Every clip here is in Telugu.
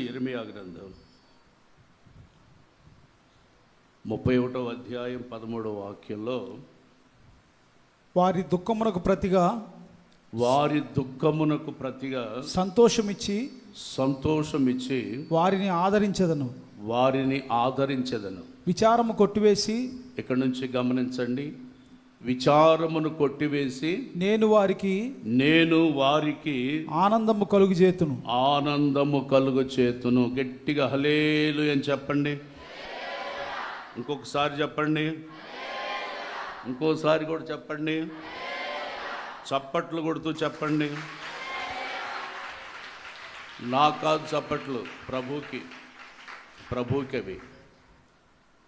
ఇర్మియా గ్రంథం 31వ అధ్యాయం 13వ వాక్యంలో వారి దుఃఖమునకు ప్రతిగా సంతోషమిచ్చి వారిని ఆదరించెదను. విచారము కొట్టివేసి, ఇక్కడ నుంచి గమనించండి, విచారమును కొట్టివేసి నేను వారికి ఆనందము కలుగు చేతును. గట్టిగా హల్లెలూయా అని చెప్పండి. ఇంకొకసారి చెప్పండి, ఇంకోసారి కూడా చెప్పండి, చప్పట్లు కొడుతూ చెప్పండి. నాకు కాదు చప్పట్లు, ప్రభుకి అవి.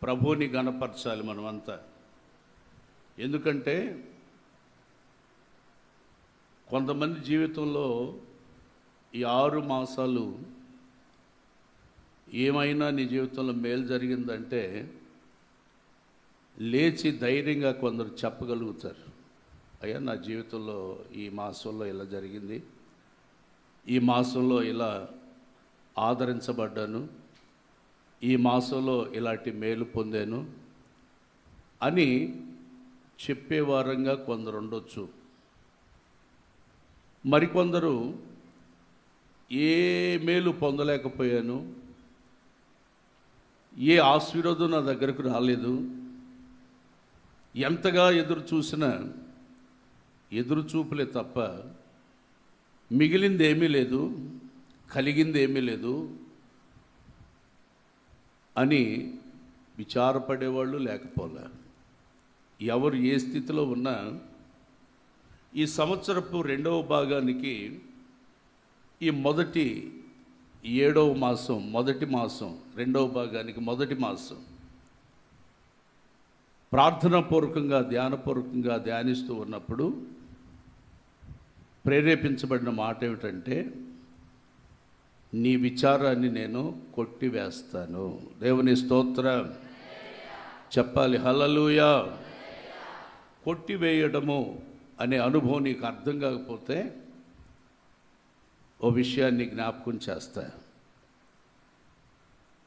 ప్రభుని గణపరచాలి మనమంతా. ఎందుకంటే కొంతమంది జీవితంలో ఈ 6 మాసాలు ఏమైనా నీ జీవితంలో మేలు జరిగిందంటే లేచి ధైర్యంగా కొందరు చెప్పగలుగుతారు, అయ్యా నా జీవితంలో ఈ మాసంలో ఇలా జరిగింది, ఈ మాసంలో ఇలా ఆదరించబడ్డాను, ఈ మాసంలో ఇలాంటి మేలు పొందాను అని చెప్పేవారంగా కొందరు ఉండొచ్చు. మరికొందరు ఏ మేలు పొందలేకపోయాను, ఏ ఆశీర్వాదం నా దగ్గరకు రాలేదు, ఎంతగా ఎదురు చూసినా ఎదురుచూపులే తప్ప మిగిలింది ఏమీ లేదు, కలిగింది ఏమీ లేదు అని విచారపడేవాళ్ళు లేకపోలే. ఎవరు ఏ స్థితిలో ఉన్నా ఈ సంవత్సరపు 2వ భాగానికి ఈ మొదటి 7వ మాసం, మొదటి మాసం, 2వ భాగానికి మొదటి మాసం ప్రార్థనాపూర్వకంగా ధ్యానపూర్వకంగా ధ్యానిస్తూ ఉన్నప్పుడు ప్రేరేపించబడిన మాట ఏమిటంటే, నీ విచారాన్ని నేను కొట్టివేస్తాను. దేవుని స్తోత్రం చెప్పాలి, హల్లెలూయా. కొట్టివేయడము అనే అనుభవం నీకు అర్థం కాకపోతే ఓ విషయాన్ని జ్ఞాపకం చేస్తా.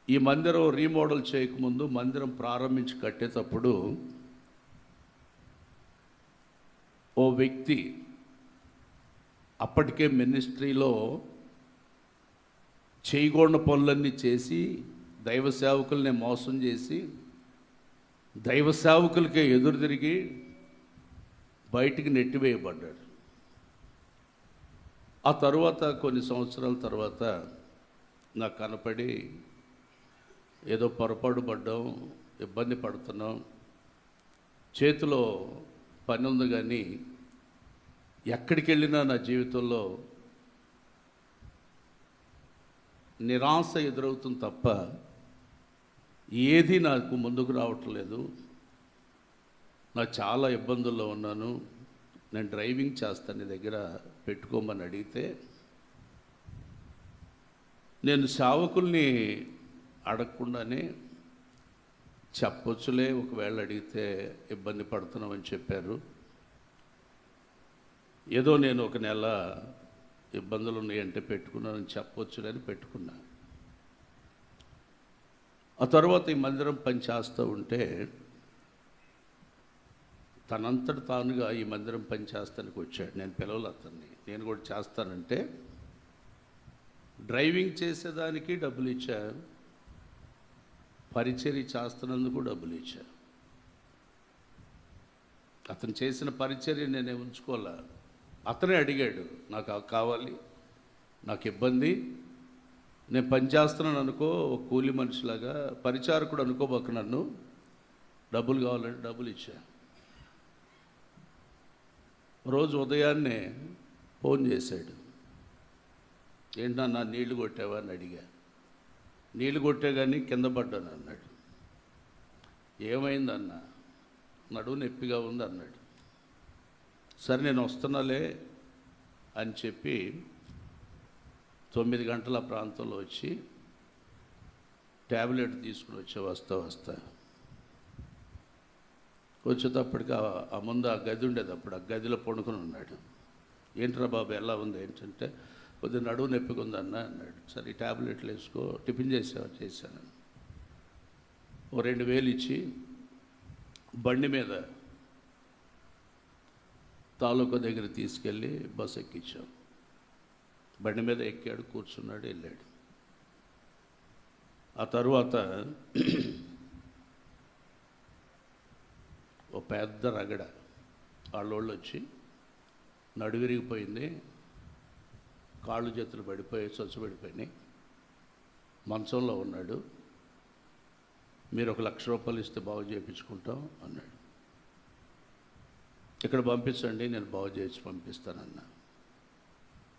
ఈ మందిరం రీమోడల్ చేయకముందు, మందిరం ప్రారంభించి కట్టేటప్పుడు ఓ వ్యక్తి అప్పటికే మినిస్ట్రీలో చేయకూడని పనులన్నీ చేసి దైవ సేవకుల్ని మోసం చేసి దైవ సేవకులకే ఎదురు తిరిగి బయటికి నెట్టివేయబడ్డాడు. ఆ తర్వాత కొన్ని సంవత్సరాల తర్వాత నాకు కనపడి, ఏదో పొరపాటు పడ్డాం, ఇబ్బంది పడుతున్నాం, చేతిలో పని ఉంది, కానీ ఎక్కడికి వెళ్ళినా నా జీవితంలో నిరాశ ఎదురవుతుంది తప్ప ఏది నాకు ముందుకు రావట్లేదు, నాకు చాలా ఇబ్బందుల్లో ఉన్నాను, నేను డ్రైవింగ్ చేస్తాను, నీ దగ్గర పెట్టుకోమని అడిగితే, నేను సేవకుల్ని అడగకుండానే చెప్పొచ్చులే, ఒకవేళ అడిగితే ఇబ్బంది పడుతున్నామని చెప్పారు. ఏదో నేను ఒక నెల ఇబ్బందులు ఉన్నాయంటే పెట్టుకున్నానని చెప్పొచ్చులే అని పెట్టుకున్నా. ఆ తర్వాత ఈ మందిరం పని చేస్తూ ఉంటే తనంతట తానుగా ఈ మందిరం పని చేస్తానికి వచ్చాడు. నేను పిలవలు అతన్ని, నేను కూడా చేస్తానంటే డ్రైవింగ్ చేసేదానికి డబ్బులు ఇచ్చా, పరిచర్య చేస్తున్నందుకు డబ్బులు ఇచ్చా. అతను చేసిన పరిచర్య నేనే ఉంచుకోలే. అతనే అడిగాడు, నాకు కావాలి, నాకు ఇబ్బంది, నేను పని చేస్తున్నాను అనుకో, ఒక కూలి మనిషిలాగా, పరిచారకుడు అనుకోబోక నన్ను, డబ్బులు కావాలంటే డబ్బులు ఇచ్చా. రోజు ఉదయాన్నే ఫోన్ చేశాడు, ఏంటన్నా నీళ్లు కొట్టావా అని అడిగా. నీళ్లు కొట్టే కానీ కింద పడ్డాను అన్నాడు. ఏమైందన్న? నడువు నొప్పిగా ఉంది అన్నాడు. సరే నేను వస్తున్నాలే అని చెప్పి 9 గంటల ప్రాంతంలో వచ్చి ట్యాబ్లెట్ తీసుకుని వస్తా వచ్చేటప్పటికి ముందు ఆ గది ఉండేది, అప్పుడు ఆ గదిలో పడుకుని ఉన్నాడు. ఏంట్రా బాబు ఎలా ఉంది ఏంటంటే, కొద్దిగా నడువు నొప్పిగా ఉందన్న అన్నాడు. సరే ఈ ట్యాబ్లెట్లు వేసుకో, టిఫిన్ చేశాను. ఓ 2000 ఇచ్చి బండి మీద తాలూకా దగ్గర తీసుకెళ్ళి బస్ ఎక్కించాం. బండి మీద ఎక్కాడు, కూర్చున్నాడు, వెళ్ళాడు. ఆ తరువాత ఓ పెద్ద రగడ వాళ్ళోళ్ళు వచ్చి నడువిరిగిపోయింది, కాళ్ళు చేతులు పడిపోయి చచ్చుబడిపోయినాయి, మంచంలో ఉన్నాడు, మీరు 1 లక్ష రూపాయలు ఇస్తే బాగు చేయించుకుంటాం అన్నాడు. ఇక్కడ పంపించండి, నేను బాగు చేసి పంపిస్తానన్నా.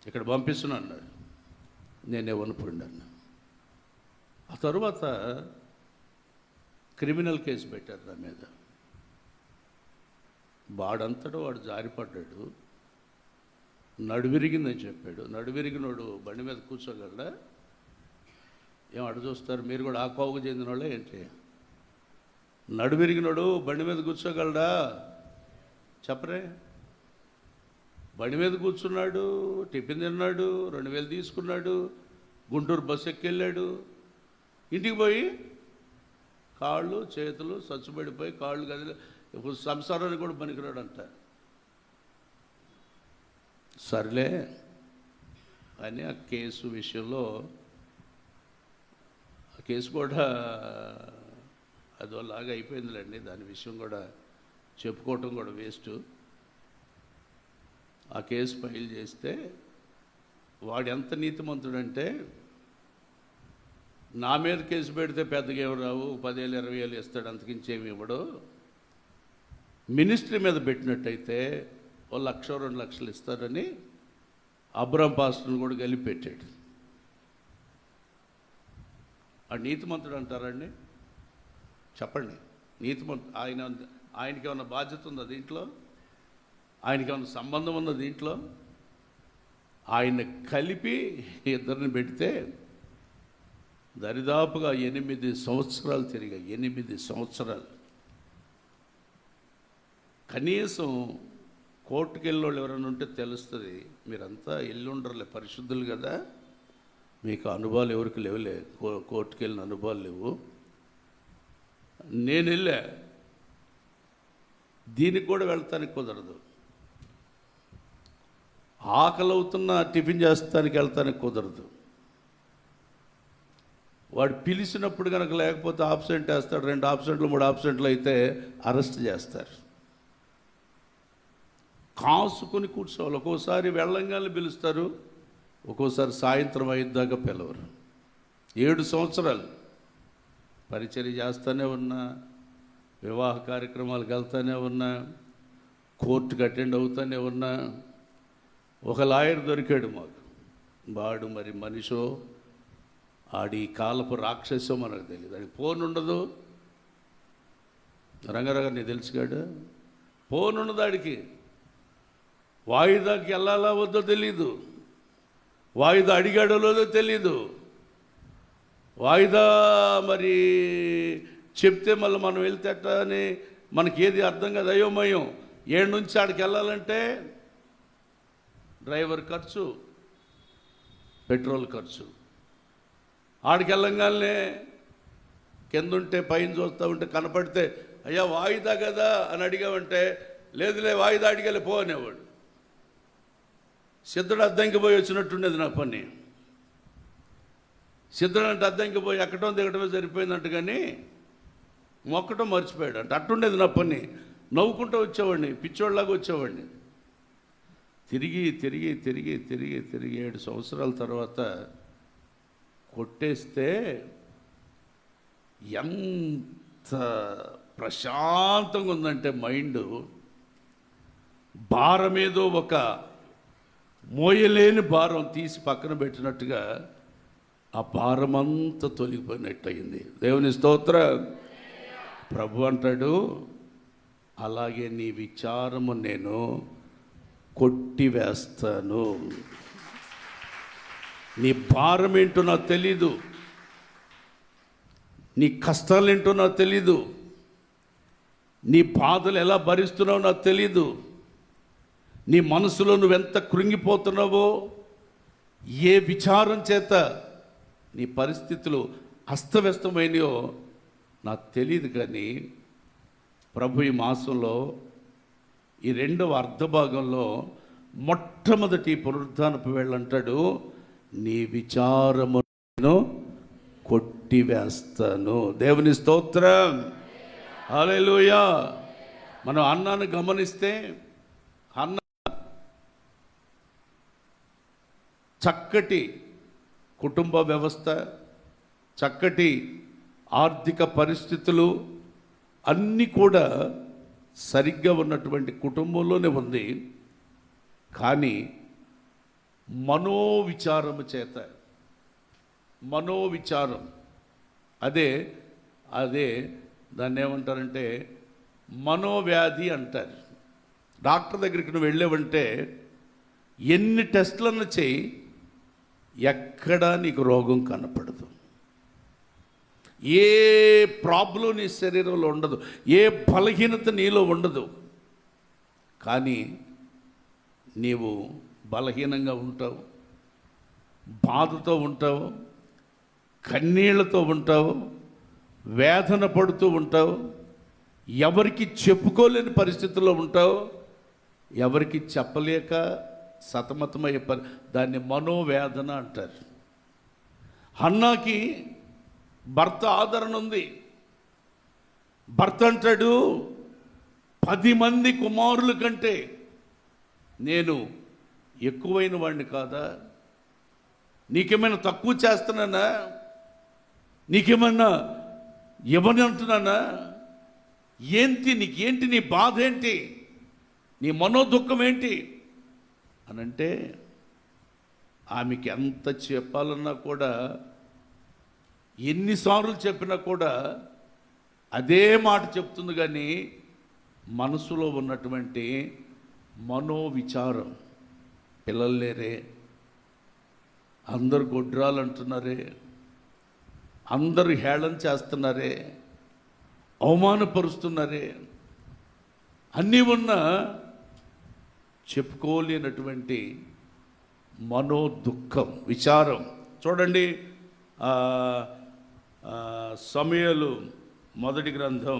ఇక్కడ పంపిస్తున్నా అన్నాడు. నేనే వనపండి అన్నా. ఆ తరువాత క్రిమినల్ కేసు పెట్టారు నా మీద. వాడంతటా వాడు జారిపడ్డాడు, నడువిరిగిందని చెప్పాడు. నడువిరిగినోడు బండి మీద కూర్చోగలడా? ఏం అడు చూస్తారు, మీరు కూడా ఆ కోవకు చెందిన వాళ్ళే ఏంటి? నడువిరిగినోడు బండి మీద కూర్చోగలడా? చెప్పరే. బండి మీద కూర్చున్నాడు, టిఫిన్ తిన్నాడు, 2000 తీసుకున్నాడు, గుంటూరు బస్సు ఎక్కెళ్ళాడు. ఇంటికి పోయి కాళ్ళు చేతులు చచ్చుబడిపోయి కాళ్ళు గదిలో ఇప్పుడు సంసారానికి కూడా పనికిరాడంట. సర్లే అని ఆ కేసు విషయంలో, ఆ కేసు కూడా అదోలాగా అయిపోయిందిలేండి. దాని విషయం కూడా చెప్పుకోవటం కూడా వేస్ట్. ఆ కేసు ఫైల్ చేస్తే వాడు ఎంత నీతిమంతుడంటే, నా మీద కేసు పెడితే పెద్దగా ఏమి రావు, 10,000 20,000 ఇస్తాడు, అంతకించేమి ఇవ్వడు. మినిస్ట్రీ మీద పెట్టినట్టయితే 1 లక్ష 2 లక్షలు ఇస్తారని అబ్రాం పాస్టర్ని కూడా కలిపి పెట్టాడు. ఆ నీతిమంతుడు అంటారండి? చెప్పండి. నీతిమంతుడు ఆయనకి ఏమైనా బాధ్యత ఉందా దీంట్లో? ఆయనకి ఏమైనా సంబంధం ఉందా దీంట్లో? ఆయన కలిపి ఇద్దరిని పెడితే దరిదాపుగా 8 సంవత్సరాలు తిరిగాయి. 8 సంవత్సరాలు. కనీసం కోర్టుకు వెళ్ళేవాళ్ళు ఎవరైనా ఉంటే తెలుస్తుంది. మీరంతా ఎల్లుండరులే, పరిశుద్ధులు కదా, మీకు అనుభవాలు ఎవరికి లేవులే, కోర్టుకు వెళ్ళిన అనుభవాలు లేవు. నేను వెళ్ళా, దీనికి కూడా వెళ్తానికి కుదరదు. ఆకలి అవుతున్న టిఫిన్ చేస్తానికి వెళ్తానికి కుదరదు. వాడు పిలిచినప్పుడు కనుక లేకపోతే ఆబ్సెంట్ వేస్తాడు. 2 ఆబ్సెంట్లు 3 ఆబ్సెంట్లు అయితే అరెస్ట్ చేస్తారు. కాసుకొని కూర్చోవాలి. ఒక్కోసారి వెళ్ళంగానే పిలుస్తారు, ఒక్కోసారి సాయంత్రం అయ్యేదాకా పిలవరు. 7 సంవత్సరాలు పరిచర్య చేస్తూనే ఉన్నా, వివాహ కార్యక్రమాలకు వెళ్తూనే ఉన్నా, కోర్టుకు అటెండ్ అవుతూనే ఉన్నా. ఒక లాయర్ దొరికాడు మాకు. వాడు మరి మనిషో ఆడి కాలపు రాక్షసో మనకు తెలియదు. ఆడికి ఫోన్ ఉండదు. రంగారావు నీకు తెలుసుగాడు, ఫోన్ ఉండదు ఆడికి. వాయిదాకి వెళ్ళాలా వద్దో తెలీదు, వాయిదా అడిగాడో లేదో తెలీదు. వాయిదా మరి చెప్తే మళ్ళీ మనం వెళ్తేట అని మనకి ఏది అర్థం కాదు, అయోమయం. 7 నుంచి ఆడికి వెళ్ళాలంటే డ్రైవర్ ఖర్చు, పెట్రోల్ ఖర్చు. ఆడికి వెళ్ళంగానే కింద ఉంటే పైన చూస్తూ ఉంటే కనపడితే, అయ్యా వాయిదా కదా అని అడిగామంటే, లేదులే వాయిదా అడిగలే పో అనేవాడు. సిద్ధుడు అద్దంకి పోయి వచ్చినట్టుండేది నా పని. సిద్ధుడు అంటే అద్దంకి పోయి ఎక్కడం దిగటమే సరిపోయిందంట, కానీ మొక్కటం మర్చిపోయాడు అంటే. అట్టుండేది నా పని. నవ్వుకుంటూ వచ్చేవాడిని, పిచ్చోళ్ళలాగా వచ్చేవాడిని. తిరిగి 7 సంవత్సరాల తర్వాత కొట్టేస్తే ఎంత ప్రశాంతంగా ఉందంటే మైండ్. భారం ఏదో ఒక మోయలేని భారం తీసి పక్కన పెట్టినట్టుగా ఆ భారం అంతా తొలగిపోయినట్టు అయింది. దేవుని స్తోత్రం. ప్రభు అంటాడు, అలాగే నీ విచారము నేను కొట్టివేస్తాను. నీ భారం ఏంటో నాకు తెలీదు, నీ కష్టాలు ఏంటో నాకు తెలీదు, నీ బాధలు ఎలా భరిస్తున్నావో నాకు తెలీదు, నీ మనసులో నువ్వెంత కృంగిపోతున్నావో, ఏ విచారం చేత నీ పరిస్థితులు అస్తవ్యస్తమైనయో నాకు తెలియదు, కానీ ప్రభు ఈ మాసంలో ఈ రెండవ అర్ధభాగంలో మొట్టమొదటి పునరుద్ధానపు వేళంటాడు, నీ విచారమును కొట్టివేస్తాను. దేవుని స్తోత్రం, హల్లెలూయా. మనం అన్నాను గమనిస్తే, అన్న చక్కటి కుటుంబ వ్యవస్థ, చక్కటి ఆర్థిక పరిస్థితులు అన్నీ కూడా సరిగ్గా ఉన్నటువంటి కుటుంబంలోనే ఉంది. కానీ మనోవిచారము చేత, మనోవిచారం అదే దాన్ని ఏమంటారంటే మనోవ్యాధి అంటారు. డాక్టర్ దగ్గరికి నువ్వు వెళ్ళావంటే ఎన్ని టెస్టులన్నా చేయి, ఎక్కడా నీకు రోగం కనపడదు. ఏ ప్రాబ్లం నీ శరీరంలో ఉండదు, ఏ బలహీనత నీలో ఉండదు. కానీ నీవు బలహీనంగా ఉంటావు, బాధతో ఉంటావు, కన్నీళ్లతో ఉంటావు, వేదన పడుతూ ఉంటావు, ఎవరికి చెప్పుకోలేని పరిస్థితుల్లో ఉంటావు, ఎవరికి చెప్పలేక సతమతమయ్యే దాన్ని మనోవేదన అంటారు. హన్నాకి భర్త ఆదరణ ఉంది. భర్త అంటాడు, 10 మంది కుమారుల కంటే నేను ఎక్కువైన వాడిని కాదా? నీకేమైనా తక్కువ చేస్తున్నానా? నీకేమన్నా ఇవ్వని అంటున్నానా? నీకేంటి నీ బాధ ఏంటి? నీ మనోదుఖం ఏంటి అనంటే, ఆమెకి ఎంత చెప్పాలన్నా కూడా, ఎన్నిసార్లు చెప్పినా కూడా అదే మాట చెప్తుంది. కానీ మనసులో ఉన్నటువంటి మనోవిచారం, పిల్లలు లేరే, అందరు గొడ్రాలు అంటున్నారే, అందరూ హేళన చేస్తున్నారే, అవమానపరుస్తున్నారే, అన్నీ ఉన్నా చెప్పుకోలేనటువంటి మనోదుఖం, విచారం. చూడండి, సమూయేలు మొదటి గ్రంథం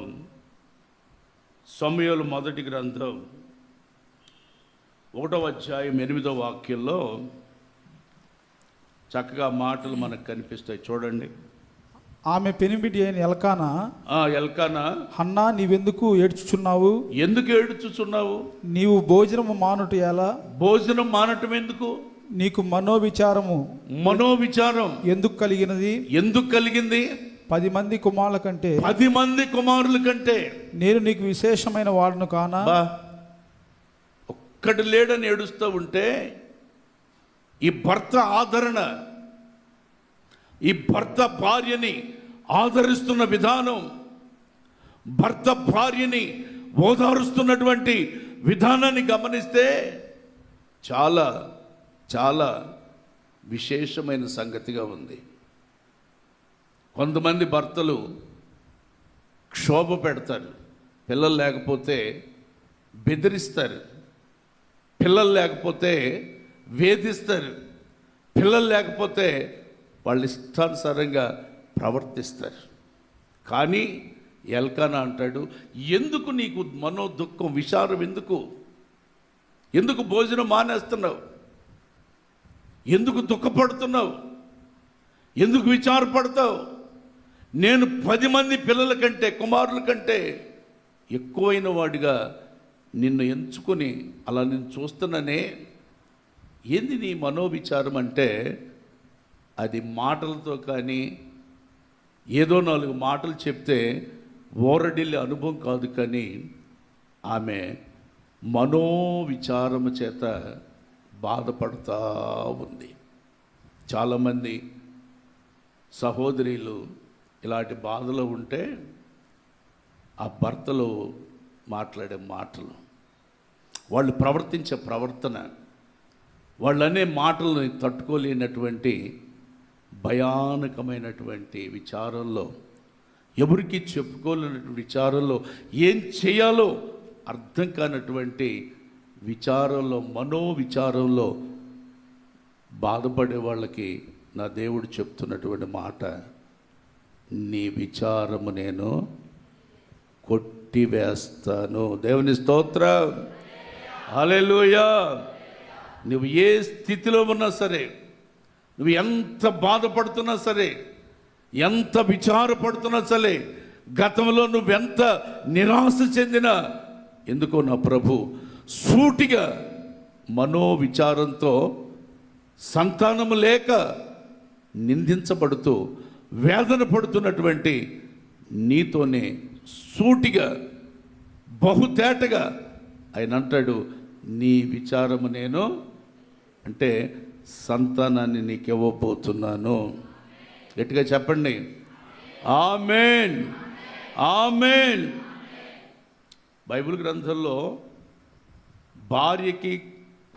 1వ అధ్యాయం 8వ వాక్యంలో చక్కగా మాటలు మనకు కనిపిస్తాయి. చూడండి. ఆమె పెనిమిటి అయిన ఎల్కానా, హన్నా, నీవెందుకు ఏడ్చుచున్నావు? ఎందుకు ఏడ్చుచున్నావు? నీవు భోజనము మానుట ఎలా? భోజనం మానటం ఎందుకు? నీకు మనోవిచారం ఎందుకు కలిగింది? 10 మంది కుమారుల కంటే 10 మంది కుమారుల కంటే నేను నీకు విశేషమైన వాడును కానా? ఒక్కటి లేడని ఏడుస్తూ ఉంటే, ఈ భర్త ఆదరణ, ఈ భర్త భార్యని ఆదరిస్తున్న విధానం, భర్త భార్యని ఓదారుస్తున్నటువంటి విధానాన్ని గమనిస్తే చాలా చాలా విశేషమైన సంగతిగా ఉంది. కొంతమంది భర్తలు క్షోభ పెడతారు, పిల్లలు లేకపోతే బెదిరిస్తారు, పిల్లలు లేకపోతే వేధిస్తారు, పిల్లలు లేకపోతే వాళ్ళు ఇష్టానుసారంగా ప్రవర్తిస్తారు. కానీ ఎల్కానా అంటాడు, ఎందుకు నీకు మనోదుఖం, విచారం ఎందుకు భోజనం మానేస్తున్నావు? ఎందుకు దుఃఖపడుతున్నావు? ఎందుకు విచారపడతావు? నేను 10 మంది పిల్లల కంటే, కుమారుల కంటే ఎక్కువైన వాడిగా నిన్ను ఎంచుకొని అలా నేను చూస్తున్నానే. ఏంది నీ మనోవిచారం అంటే, అది మాటలతో కానీ, ఏదో 4 మాటలు చెప్తే ఓరడిల్లే అనుభవం కాదు. కానీ ఆమె మనోవిచారము చేత బాధపడుతూ ఉంది. చాలామంది సహోదరులు ఇలాంటి బాధలో ఉంటే ఆ భర్తలు మాట్లాడే మాటలు, వాళ్ళు ప్రవర్తించే ప్రవర్తన, వాళ్ళనే మాటలను తట్టుకోలేనటువంటి భయానకమైనటువంటి విచారంలో, ఎవరికి చెప్పుకోలేనటువంటి విచారంలో, ఏం చేయాలో అర్థం కానటువంటి విచారంలో, మనోవిచారంలో బాధపడే వాళ్ళకి నా దేవుడు చెప్తున్నటువంటి మాట, నీ విచారము నేను కొట్టివేస్తాను. దేవుని స్తోత్రం, హల్లెలూయా. నువ్వు ఏ స్థితిలో ఉన్నా సరే, నువ్వు ఎంత బాధపడుతున్నా సరే, ఎంత విచారపడుతున్నా సరే, గతంలో నువ్వెంత నిరాశ చెందినా, ఎందుకో నా ప్రభు సూటిగా మనోవిచారంతో సంతానము లేక నిందించబడుతూ వేదన పడుతున్నటువంటి నీతోనే సూటిగా బహుతేటగా ఆయన అంటాడు, నీ విచారము నేను అంటే సంతానాన్ని నీకు ఇవ్వబోతున్నాను. గట్టిగా చెప్పండి, ఆమేన్, ఆమేన్. బైబిల్ గ్రంథంలో భార్యకి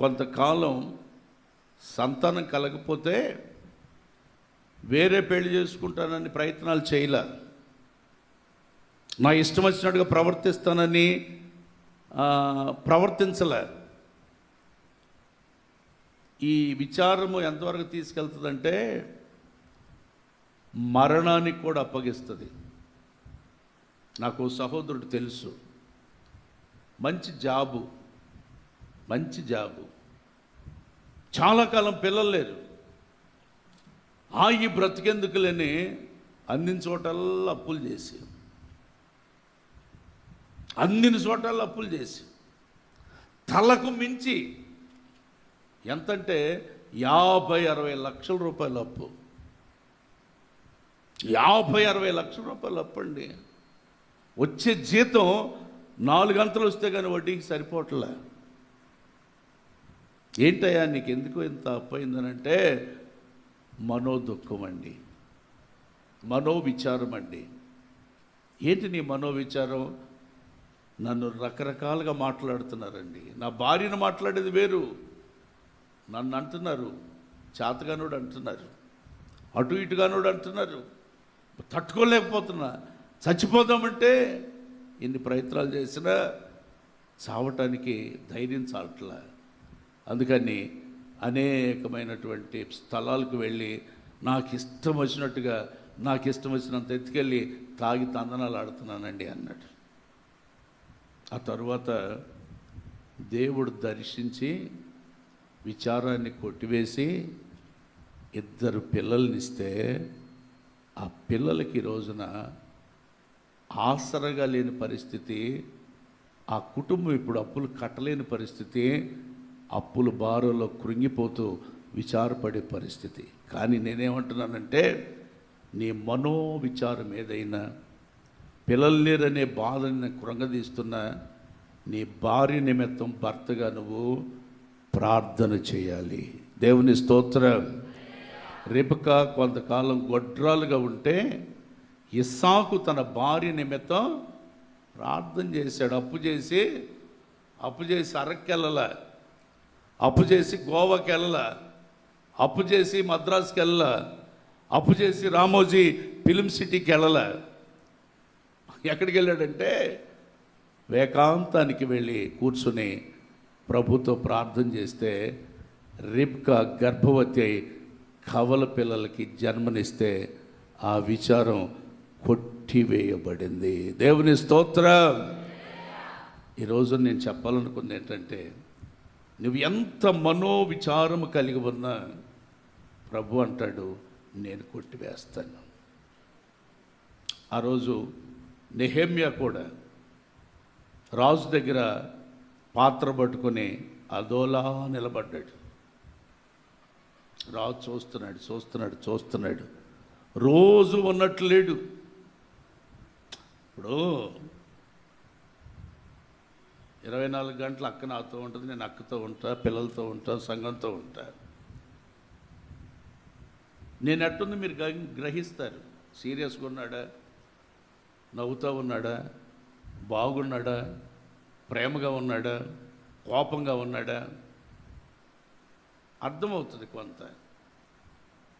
కొంతకాలం సంతానం కలగకపోతే వేరే పెళ్లి చేసుకుంటానని ప్రయత్నాలు చేయలే. నా ఇష్టం వచ్చినట్టుగా ప్రవర్తిస్తానని ప్రవర్తించలే. ఈ విచారము ఎంతవరకు తీసుకెళ్తుందంటే మరణానికి కూడా అప్పగిస్తుంది. నాకు సహోదరుడు తెలుసు, మంచి జాబు, చాలా కాలం పిల్లలు లేరు. ఈ బ్రతికెందుకులని అందిన చోటల్లా అప్పులు చేసి, తలకు మించి ఎంతంటే 50-60 లక్షల రూపాయల అప్పు. 50-60 లక్షల రూపాయలు అప్పండి. వచ్చే జీతం 4 గంటలు వస్తే కానీ వడ్డీకి సరిపోవట్లే. ఏంటయ్యా నీకు ఎందుకు ఇంత అప్పు అయిందనంటే, మనోదుఖం అండి, మనోవిచారం అండి. ఏంటి నీ మనోవిచారం? నన్ను రకరకాలుగా మాట్లాడుతున్నారండి. నా భార్యను మాట్లాడేది వేరు, నన్ను అంటున్నారు, చేతగానోడు అంటున్నారు, అటు ఇటుగానోడు అంటున్నారు. తట్టుకోలేకపోతున్నా, చచ్చిపోదామంటే ఇన్ని ప్రయత్నాలు చేసినా చావటానికి ధైర్యం చాలట్లా. అందుకని అనేకమైనటువంటి స్థలాలకు వెళ్ళి నాకు ఇష్టం వచ్చినంత ఎత్తుకెళ్ళి తాగి తందనాలు ఆడుతున్నానండి అన్నాడు. ఆ తరువాత దేవుడు దర్శించి విచారాన్ని కొట్టివేసి 2 పిల్లల్నిస్తే, ఆ పిల్లలకి ఈ రోజున ఆసరగా లేని పరిస్థితి, ఆ కుటుంబం ఇప్పుడు అప్పులు కట్టలేని పరిస్థితి, అప్పుల బారులో కృంగిపోతూ విచారపడే పరిస్థితి. కానీ నేనేమంటున్నానంటే, నీ మనోవిచారం ఏదైనా, పిల్లలు లేరనే బాధని కృంగదీస్తున్న నీ భార్య నిమిత్తం భర్తగా నువ్వు ప్రార్థన చేయాలి. దేవుని స్తోత్రం. రిబకా కొంతకాలం గొడ్రాలుగా ఉంటే ఇస్సాకు తన భార్య నిమిత్తం ప్రార్థన చేశాడు. అప్పు చేసి అరక్కెళ్ళల, అప్పు చేసి గోవాకి వెళ్ళల, అప్పు చేసి మద్రాసుకి వెళ్ళల, అప్పు చేసి రామోజీ ఫిలిం సిటీకి వెళ్ళల. ఎక్కడికి వెళ్ళాడంటే ఏకాంతానికి వెళ్ళి కూర్చుని ప్రభుతో ప్రార్థన చేస్తే రిబ్కా గర్భవతి అయి కవల పిల్లలకి జన్మనిస్తే ఆ విచారం కొట్టివేయబడింది. దేవుని స్తోత్రం. ఈరోజు నేను చెప్పాలనుకుంది ఏంటంటే, నువ్వు ఎంత మనోవిచారము కలిగి ఉన్నా ప్రభు అంటాడు, నేను కొట్టివేస్తాను. ఆ రోజు నెహెమ్యా కూడా రాజు దగ్గర పాత్ర పట్టుకొని అదోలా నిలబడ్డాడు. రాజు చూస్తున్నాడు. రోజు ఉన్నట్లు లేడు. ఇప్పుడు 24 గంటలు అక్క నాతో ఉంటుంది, నేను అక్కతో ఉంటా, పిల్లలతో ఉంటా, సంఘంతో ఉంటా. నేను ఎట్టుంది మీరు గ్రహిస్తారు. సీరియస్గా ఉన్నాడా, నవ్వుతూ ఉన్నాడా, బాగున్నాడా, ప్రేమగా ఉన్నాడా, కోపంగా ఉన్నాడా అర్థమవుతుంది. కొంత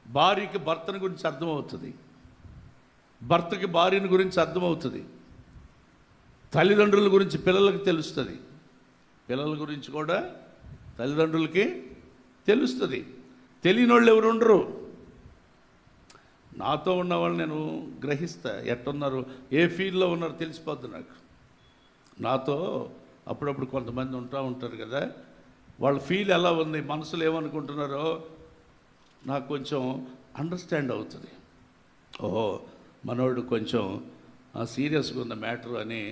భార్యకి భర్తని గురించి అర్థమవుతుంది, భర్తకి భార్యని గురించి అర్థమవుతుంది, తల్లిదండ్రుల గురించి పిల్లలకు తెలుస్తుంది, పిల్లల గురించి కూడా తల్లిదండ్రులకి తెలుస్తుంది. తెలియని వాళ్ళు ఎవరు ఉండరు. నాతో ఉన్న వాళ్ళు నేను గ్రహిస్తా, ఎట్టున్నారు, ఏ ఫీల్డ్లో ఉన్నారో తెలిసిపోద్ది నాకు. నాతో అప్పుడప్పుడు కొంతమంది ఉంటారు కదా, వాళ్ళ ఫీల్ ఎలా ఉంది, మనసులో ఏమనుకుంటున్నారో నాకు కొంచెం అండర్స్టాండ్ అవుతుంది. ఓహో, మనోడు కొంచెం సీరియస్గా ఉన్న మ్యాటర్ అని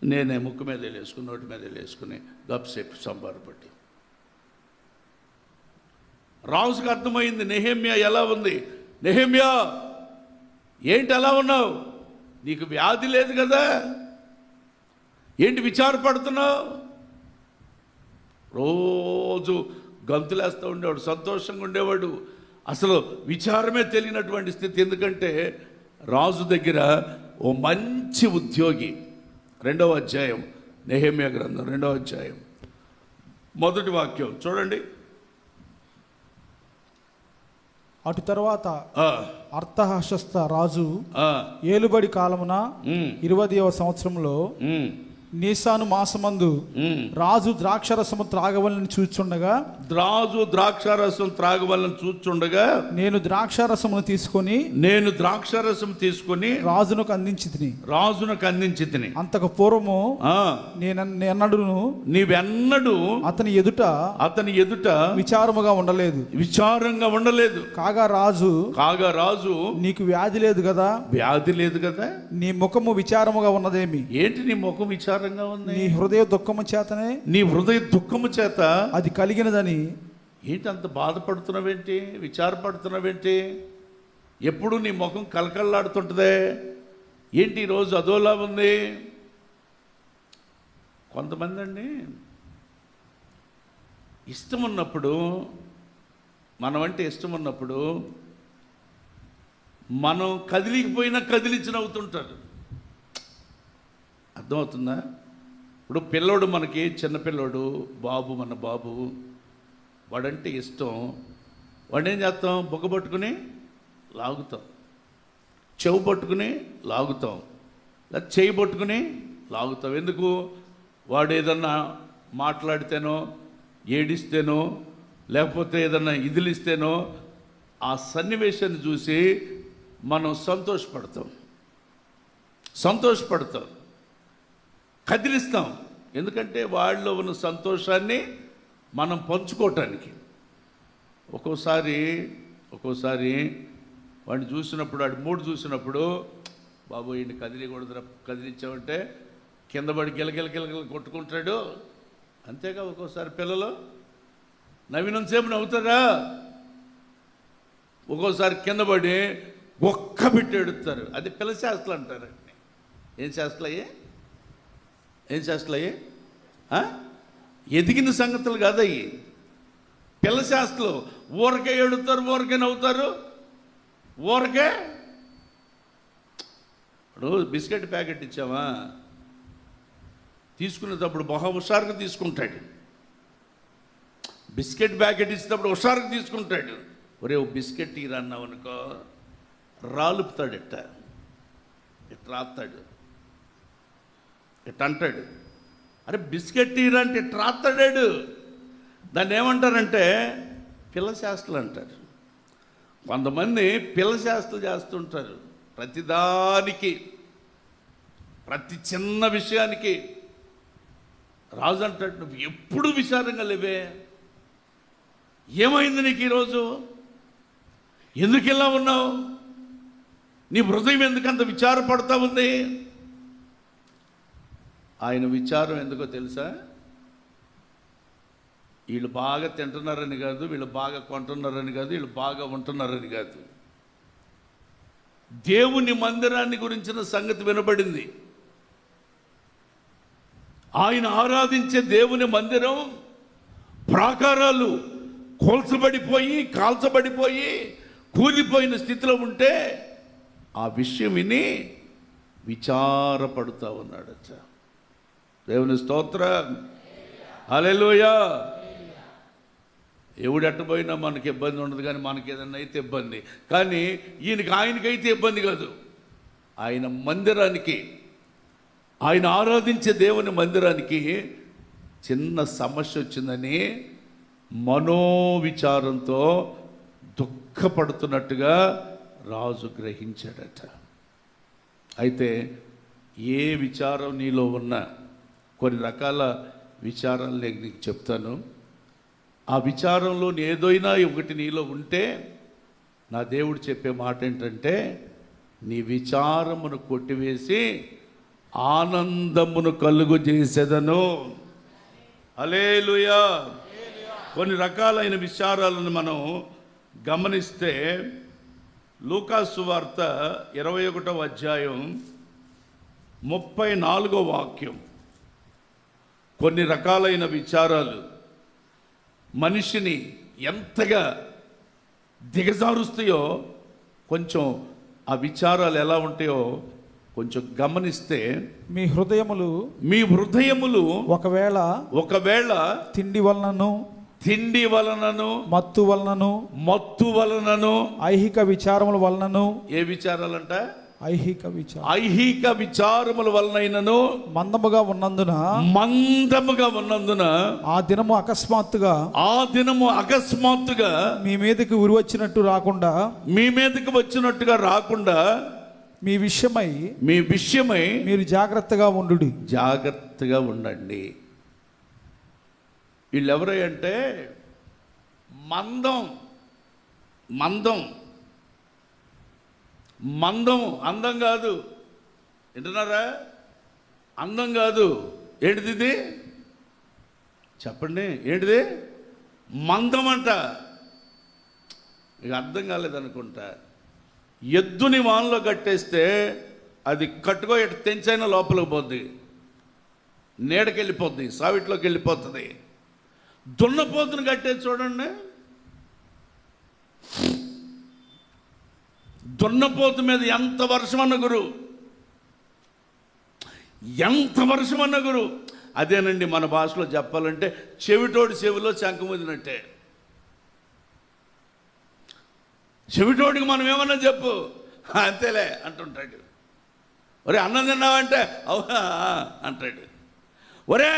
నేనే ముక్కు మీద వేసుకుని, నోటి మీద వేసుకుని గప్సేపు సంబారపట్టి. రాజుకు అర్థమైంది నెహెమ్యా ఎలా ఉంది. నెహెమ్యా, ఏంటి అలా ఉన్నావు? నీకు వ్యాధి లేదు కదా, ఏంటి విచారపడుతున్నావు? రోజు గంతులేస్తూ ఉండేవాడు, సంతోషంగా ఉండేవాడు. అసలు విచారమే తెలియనటువంటి స్థితి. ఎందుకంటే రాజు దగ్గర ఓ మంచి ఉద్యోగి. 2వ అధ్యాయం, నెహెమ్యా గ్రంథం 2వ అధ్యాయం 1వ వాక్యం చూడండి. అటు తర్వాత అర్థహశస్త రాజు ఏలుబడి కాలమున 20వ సంవత్సరంలో నీసాను మాసమందు రాజు ద్రాక్షరసము త్రాగవలని చూచుండగా నేను ద్రాక్షారసమును తీసుకొని రాజునకు అందించి తిని అంతకు పూర్వము నీవెన్నడూ అతని ఎదుట విచారంగా ఉండలేదు. కాగా రాజు నీకు వ్యాధి లేదు కదా, నీ ముఖము విచారముగా ఉన్నదేమి? ఏంటి నీ ముఖం విచారంగా ఉంది? నీ హృదయ దుఃఖము చేత అది కలిగినదని. ఏంటి అంత బాధపడుతున్నావేంటి, విచారపడుతున్నావేంటి? ఎప్పుడు నీ ముఖం కలకల్లాడుతుంటుందే, ఏంటి ఈరోజు అదోలా ఉంది? కొంతమంది అండి ఇష్టం ఉన్నప్పుడు, మనమంటే ఇష్టం ఉన్నప్పుడు మనం కదిలిపోయినా కదిలించి నవ్వుతుంటారు. అర్థమవుతుందా? ఇప్పుడు పిల్లోడు, మనకి చిన్నపిల్లోడు బాబు, మన బాబు, వాడంటే ఇష్టం. వాడేం చేస్తాం? బొగ్గ పట్టుకుని లాగుతాం, చెవు పట్టుకుని లాగుతాం, లేదా చేయి పట్టుకుని లాగుతాం. ఎందుకు? వాడు ఏదన్నా మాట్లాడితేనో, ఏడిస్తేనో, లేకపోతే ఏదన్నా ఇదిలిస్తేనో ఆ సన్నివేశాన్ని చూసి మనం సంతోషపడతాం, కదిలిస్తాం. ఎందుకంటే వాళ్ళలో ఉన్న సంతోషాన్ని మనం పంచుకోవటానికి. ఒక్కోసారి వాడిని చూసినప్పుడు, వాడి మూడు చూసినప్పుడు, బాబు ఈయన కదిలించామంటే కింద పడి గిలగిల కొట్టుకుంటాడు. అంతేగా ఒక్కోసారి పిల్లలు నవ్వినంతసేపు నవ్వుతారా, ఒక్కోసారి కింద పడి ఒక్క బిట్టి ఎడుతారు. అది పిల్ల శాస్త్రాలు అంటారండి. ఏం శాస్త్రాలయ్యే? ఎదిగిన సంగతులు కాదయ్యి, పిల్ల శాస్త్రాలు. ఊరకే ఎడుతారు, ఊరకే నవ్వుతారు, ఊరకే. ఇప్పుడు బిస్కెట్ ప్యాకెట్ ఇచ్చామా, తీసుకునేటప్పుడు బహు హుషారుగా తీసుకుంటాడు. బిస్కెట్ ప్యాకెట్ ఇచ్చేటప్పుడు హుషారుగా తీసుకుంటాడు. ఒరే ఓ బిస్కెట్ ఇరా అన్నావు అనుకో, రాలుపుతాడు, ఇట్ట రాస్తాడు, ఇట్ట అంటాడు. అరే బిస్కెట్ ఇరా అంటే ఇట్ట రాస్తాడాడు. దాన్ని ఏమంటారంటే పిల్ల శాస్త్రాలు అంటారు. కొంతమంది పిల్ల శాస్త్రాలు చేస్తుంటారు. ప్రతిదానికి, ప్రతి చిన్న విషయానికి. రాజు అంటాడు, నువ్వు ఎప్పుడు విచారంగా లేవే, ఏమైంది నీకు ఈరోజు, ఎందుకు ఇలా ఉన్నావు, నీ హృదయం ఎందుకంత విచారపడతా ఉంది? ఆయన విచారం ఎందుకో తెలుసా? వీళ్ళు బాగా తింటున్నారని కాదు, వీళ్ళు బాగా కొంటున్నారని కాదు, వీళ్ళు బాగా ఉంటున్నారని కాదు. దేవుని మందిరాన్ని గురించిన సంగతి వినబడింది. ఆయన ఆరాధించే దేవుని మందిరం ప్రాకారాలు కాల్చబడిపోయి కూలిపోయిన స్థితిలో ఉంటే ఆ విషయం విని విచారపడుతూ ఉన్నాడు. దేవుని స్తోత్రం, హల్లెలూయా. ఎవడు ఎట్టపోయినా మనకి ఇబ్బంది ఉండదు, కానీ మనకి ఏదన్నా అయితే ఇబ్బంది. కానీ ఆయనకైతే ఇబ్బంది కాదు. ఆయన మందిరానికి, ఆయన ఆరాధించే దేవుని మందిరానికి చిన్న సమస్య వచ్చిందని మనోవిచారంతో దుఃఖపడుతున్నట్టుగా రాజు గ్రహించాడట. అయితే ఏ విచారం నీలో ఉన్నా, కొన్ని రకాల విచారాలు నేను నీకు చెప్తాను. ఆ విచారంలో ఏదైనా ఒకటి నీలో ఉంటే నా దేవుడు చెప్పే మాట ఏంటంటే, నీ విచారమును కొట్టివేసి ఆనందమును కలుగు చేసేదను. హల్లెలూయా. కొన్ని రకాలైన విచారాలను మనం గమనిస్తే లూకాసు వార్త 21వ అధ్యాయం 34వ వాక్యం. కొన్ని రకాలైన విచారాలు మనిషిని ఎంతగా దిగజారుస్తాయో, కొంచెం ఆ విచారాలు ఎలా ఉంటాయో కొంచెం గమనిస్తే, మీ హృదయములు ఒకవేళ తిండి వలనను మత్తు వలనను ఐహిక విచారముల వలనను. ఏ విచారాలంట? ఐహిక విచారముల వలనైనను మందముగా ఉన్నందున ఆ దినము అకస్మాత్తుగా మీ మీదకి మీ మీదకి వచ్చినట్టుగా రాకుండా మీ విషయమై మీరు జాగ్రత్తగా ఉండండి. వీళ్ళు ఎవరై అంటే మందం అందం కాదు. వింటున్నారా? అందం కాదు. ఏంటిది ఇది? చెప్పండి, ఏంటిది? మందం అంట. ఇక అర్థం కాలేదనుకుంటా. ఎద్దుని వానలో కట్టేస్తే అది కట్టుకో ఎటు తెంచైనా లోపలికి పోద్ది, నీడకి వెళ్ళిపోద్ది, సావిట్లోకి వెళ్ళిపోతుంది. దున్నపోతుని కట్టేది చూడండి. దున్నపోతు మీద ఎంత వర్షం అన్న గురు, అదేనండి మన భాషలో చెప్పాలంటే చెవిటోడి చెవిలో శంఖముదినట్టే. చెవిటోడికి మనం ఏమన్నా చెప్పు, అంతేలే అంటుంటాడు. ఒరే అన్నం తిన్నావంటే అవునా అంటాడు. ఒరే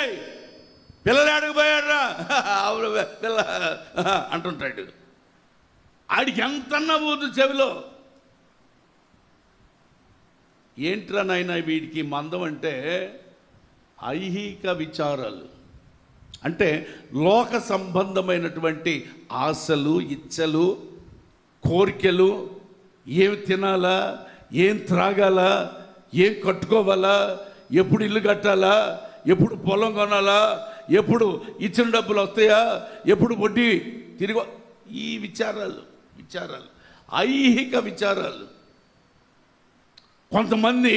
పిల్లలు ఆడకపోయాడురా, అవును పిల్ల అంటుంటాడు. ఆడికి ఎంతన్నా పోదు చెవిలో. ఏంట్రా నాయన వీడికి మందం అంటే? ఐహిక విచారాలు అంటే లోక సంబంధమైనటువంటి ఆశలు, ఇచ్చలు, కోరికలు. ఏం తినాలా, ఏం త్రాగాలా, ఏం కట్టుకోవాలా, ఎప్పుడు ఇల్లు కట్టాలా, ఎప్పుడు పొలం కొనాలా, ఎప్పుడు ఇచ్చిన డబ్బులు వస్తాయా, ఎప్పుడు వడ్డీ తిరిగి, ఈ విచారాలు ఐహిక విచారాలు. కొంతమంది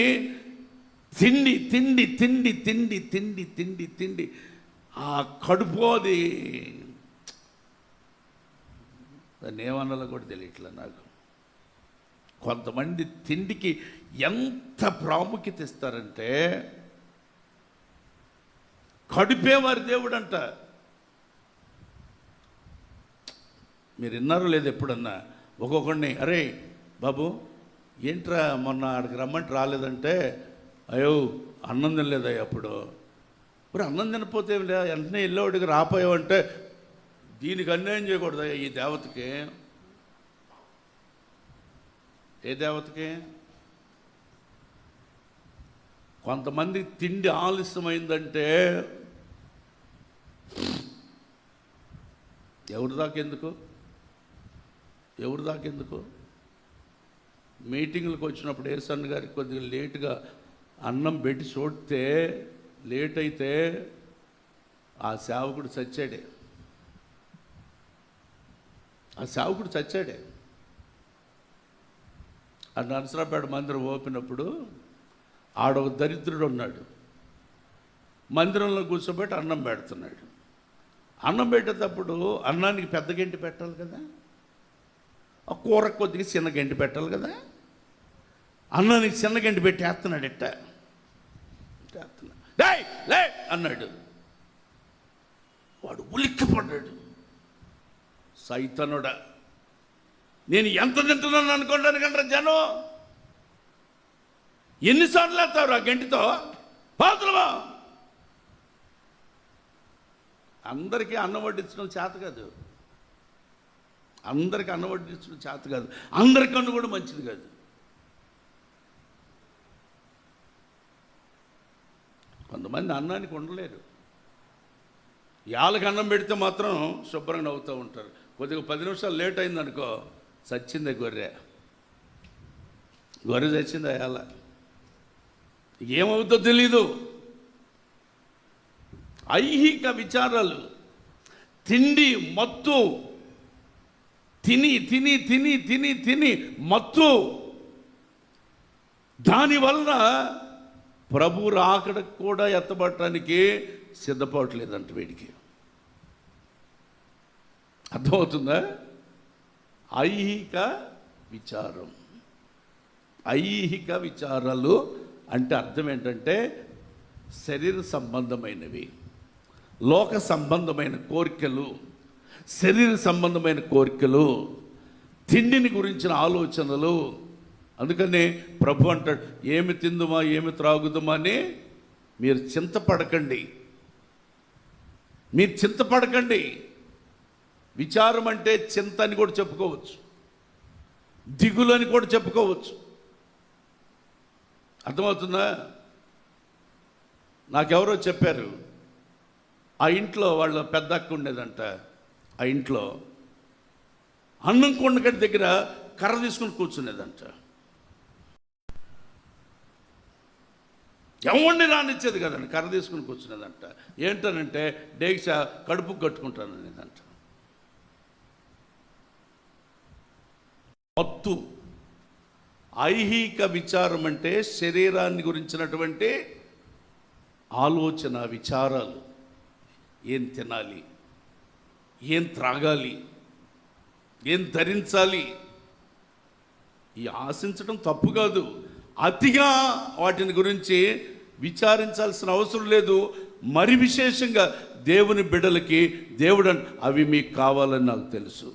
తిండి తిండి తిండి తిండి తిండి తిండి తిండి ఆ కడుపోది, దాన్ని ఏమన్నాలో కూడా తెలియట్లే నాకు. కొంతమంది తిండికి ఎంత ప్రాముఖ్యత ఇస్తారంటే, కడుపే వారి దేవుడు అంట. మీరు విన్నారో లేదు ఎప్పుడన్నా? ఒక్కొక్కడిని, అరే బాబు ఏంట్రా మొన్న ఆడికి రమ్మంటే రాలేదంటే, అయ్యో అన్నం తినలేదయ్యా. అప్పుడు మరి అన్నం తినపోతే ఏం లేదా, వెంటనే వెళ్ళేవాడికి రాపోయావంటే, దీనికి అన్యాయం చేయకూడదయ్యా ఈ దేవతకి. ఏ దేవతకి? కొంతమంది తిండి ఆలస్యమైందంటే ఎవరి దాకెందుకు? మీటింగ్లకు వచ్చినప్పుడు ఏసన్న గారికి కొద్దిగా లేటుగా అన్నం పెట్టి చూడితే లేట్ అయితే ఆ సేవకుడు చచ్చాడే. ఆ నరసరాపేట మందిరం ఓపినప్పుడు ఆడొక దరిద్రుడు ఉన్నాడు. మందిరంలో కూర్చోబెట్టి అన్నం పెడుతున్నాడు. అన్నం పెట్టేటప్పుడు అన్నానికి పెద్ద గంటి పెట్టాలి కదా, ఆ కూర కొద్దిగా చిన్న గంటి పెట్టాలి కదా. అన్నానికి చిన్న గంటి పెట్టి వేస్తున్నాడు. లే అన్నాడు. వాడు ఉలిక్కిపడ్డాడు. సైతనుడా, నేను ఎంత తింటున్నాను అనుకోవడానికి కంటే జనం ఎన్నిసార్లు వేస్తారు ఆ గంటితో? పాత్రమా అందరికీ అన్నం వడ్డించడం చేత కాదు. అందరికి అన్నం వడ్డించడం చేత కాదు, అందరికన్నా కూడా మంచిది కాదు. కొంతమంది అన్నానికి ఉండలేరు. యాళ్ళకి అన్నం పెడితే మాత్రం శుభ్రంగా నవ్వుతూ ఉంటారు. కొద్దిగా 10 నిమిషాలు లేట్ అయిందనుకో, చచ్చిందే గొర్రె చచ్చిందా యాళ్ళ, ఏమవుతుందో తెలీదు. ఐహిక విచారాలు, తిండి మత్తు, తిని తిని తిని తిని తిని మత్తు, దానివలన ప్రభు రాకడకు కూడా ఎత్తబడటానికి సిద్ధపడలేదంట వీడికి. అర్థమవుతుందా? ఐహిక విచారం, ఐహిక విచారాలు అంటే అర్థం ఏంటంటే శరీర సంబంధమైనవి, లోక సంబంధమైన కోరికలు, శరీర సంబంధమైన కోరికలు, తిండిని గురించిన ఆలోచనలు. అందుకనే ప్రభు అంటాడు, ఏమి తిందుమా ఏమి త్రాగుదుమా అని మీరు చింతపడకండి, మీరు చింతపడకండి. విచారం అంటే చింత అని కూడా చెప్పుకోవచ్చు, దిగులు అని కూడా చెప్పుకోవచ్చు. అర్థమవుతుందా? నాకెవరో చెప్పారు, ఆ ఇంట్లో వాళ్ళ పెద్ద అక్క ఉండేదంట. ఆ ఇంట్లో అన్నం కొండగడ్డి దగ్గర కర్ర తీసుకుని కూర్చునేదంట. ఎవరిని రానిచ్చేది కదండి, కర్ర తీసుకుని కూర్చునేదంట. ఏంటనంటే డేక్ష కడుపుకు కట్టుకుంటాను అనేదంట. మత్తు, ఐహిక విచారం అంటే శరీరాన్ని గురించినటువంటి ఆలోచన, విచారాలు. ఏం తినాలి, ఏం త్రాగాలి, ఏం ధరించాలి, ఈ ఆశించడం తప్పు కాదు. అతిగా వాటిని గురించి విచారించాల్సిన అవసరం లేదు. మరి విశేషంగా దేవుని బిడ్డలకి దేవుడు అవి మీకు కావాలని నాకు తెలుసు.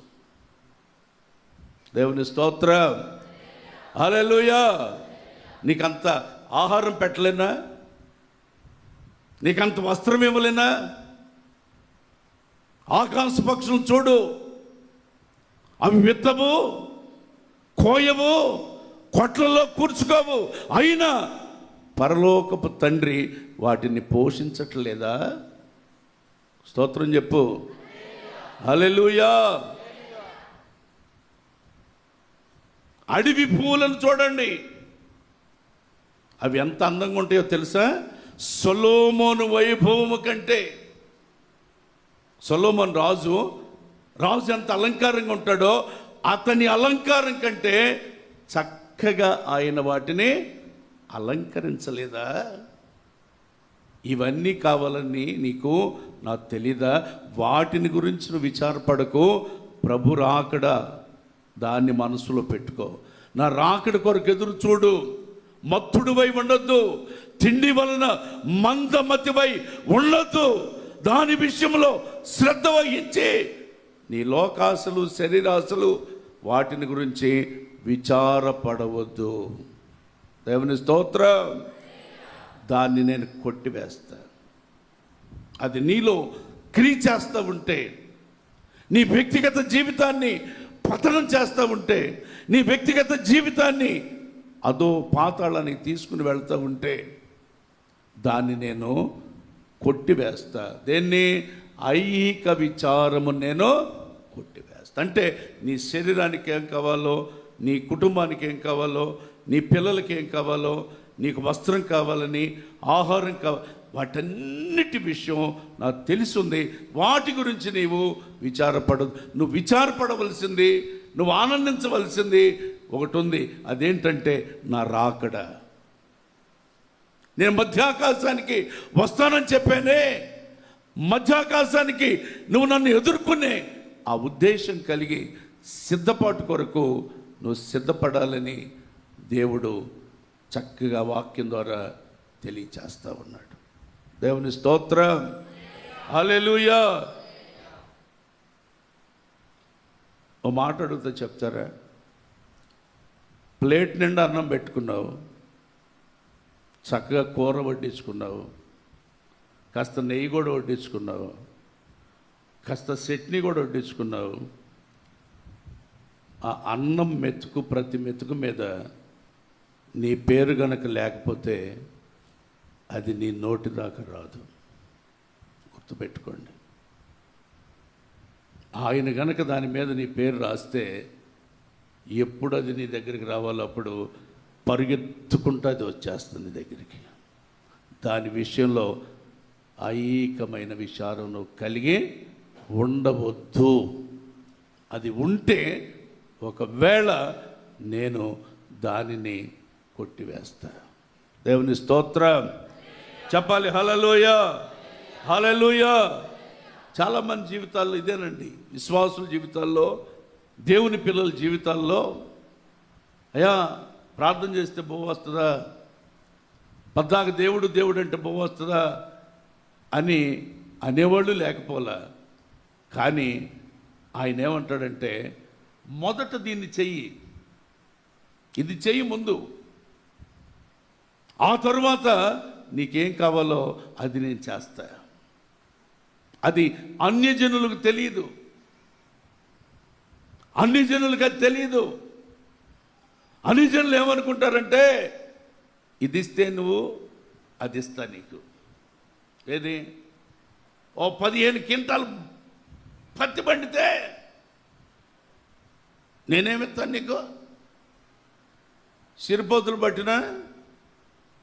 దేవుని స్తోత్రం, హల్లెలూయా. నీకంత ఆహారం పెట్టలేనా, నీకంత వస్త్రం ఇవ్వలేనా? ఆకాశ పక్షులను చూడు, అవి విత్తవు, కోయవు, కొట్లలో కూర్చుకోవు, అయినా పరలోకపు తండ్రి వాటిని పోషించట్లేదా? స్తోత్రం చెప్పు, హల్లెలూయా. అడవి పువ్వులను చూడండి, అవి ఎంత అందంగా ఉంటాయో తెలుసా? సొలొమోను వైభవము కంటే, సొలొమోను రాజు ఎంత అలంకారంగా ఉంటాడో అతని అలంకారం కంటే చక్కగా ఆయన వాటిని అలంకరించలేదా? ఇవన్నీ కావాలని నీకు నాకు తెలీదా? వాటిని గురించి నువ్వు విచారపడకు. ప్రభు రాకడ దాన్ని మనసులో పెట్టుకో. నా రాకడ కొరకు ఎదురు చూడు. మత్తుడివై ఉండొద్దు, తిండి వలన మందమతివై ఉండొద్దు. దాని విషయంలో శ్రద్ధ వహించి నీ లోకాశలు, శరీరాశలు వాటిని గురించి విచారపడవద్దు. దేవుని స్తోత్రం. దాన్ని నేను కొట్టివేస్తా. అది నీలో క్రియ చేస్తూ ఉంటే, నీ వ్యక్తిగత జీవితాన్ని పతనం చేస్తూ ఉంటే, నీ వ్యక్తిగత జీవితాన్ని అదో పాతాళానికి తీసుకుని వెళ్తూ ఉంటే దాన్ని నేను కొట్టివేస్తా. దేన్ని? ఐహిక విచారము నేను కొట్టివేస్తా. అంటే నీ శరీరానికి ఏం కావాలో, నీ కుటుంబానికి ఏం కావాలో, నీ పిల్లలకి ఏం కావాలో, నీకు వస్త్రం కావాలని, ఆహారం కావాలి, వాటన్నిటి విషయం నాకు తెలిసింది. వాటి గురించి నీవు విచారపడదు. నువ్వు విచారపడవలసింది, నువ్వు ఆనందించవలసింది ఒకటి ఉంది. అదేంటంటే నా రాకడ. నేను మధ్యాకాశానికి వస్తానని చెప్పానే, మధ్యాకాశానికి నువ్వు నన్ను ఎదుర్కొనే ఆ ఉద్దేశం కలిగి సిద్ధపాటు కొరకు నువ్వు సిద్ధపడాలని దేవుడు చక్కగా వాక్యం ద్వారా తెలియచేస్తూ ఉన్నాడు. దేవుని స్తోత్రం, హల్లెలూయా. ఓ మాట అడుగుతా, చెప్తారా? ప్లేట్ నిండా అన్నం పెట్టుకున్నావు, చక్కగా కూర వడ్డించుకున్నావు, కాస్త నెయ్యి కూడా వడ్డించుకున్నావు, కాస్త చట్నీ కూడా వడ్డించుకున్నావు, ఆ అన్నం మెతుకు ప్రతి మెతుకు మీద నీ పేరు గనక లేకపోతే అది నీ నోటి దాకా రాదు. గుర్తుపెట్టుకోండి. ఆయన గనక దాని మీద నీ పేరు రాస్తే ఎప్పుడు అది నీ దగ్గరికి రావాలో అప్పుడు పరిగెత్తుకుంటూ అది వచ్చేస్తుంది దగ్గరికి. దాని విషయంలో ఐకమైన విచారం నువ్వు కలిగి ఉండవద్దు. అది ఉంటే ఒకవేళ నేను దానిని కొట్టివేస్తా. దేవుని స్తోత్రం చెప్పాలి. హల్లెలూయా, హల్లెలూయా. చాలామంది జీవితాల్లో ఇదేనండి, విశ్వాసుల జీవితాల్లో, దేవుని పిల్లల జీవితాల్లో, అయ్యా ప్రార్థన చేస్తే బోవ వస్తుందా, పద్దాక దేవుడు దేవుడు అంటే బోవ వస్తుందా అని అనేవాళ్ళు లేకపోలా. కానీ ఆయన ఏమంటాడంటే మొదట దీన్ని చెయ్యి, ఇది చెయ్యి ముందు, ఆ తరువాత నీకేం కావాలో అది నేను చేస్తా. అది అన్యజనులకు తెలియదు, అన్యజనులకు అది తెలియదు. అన్యజనులు ఏమనుకుంటారంటే ఇది ఇస్తే నువ్వు అది ఇస్తా నీకు. ఏది ఓ 15 క్వింటాలు పత్తి పండితే నేనేమిస్తాను నీకు? సిరిపోతులు పట్టిన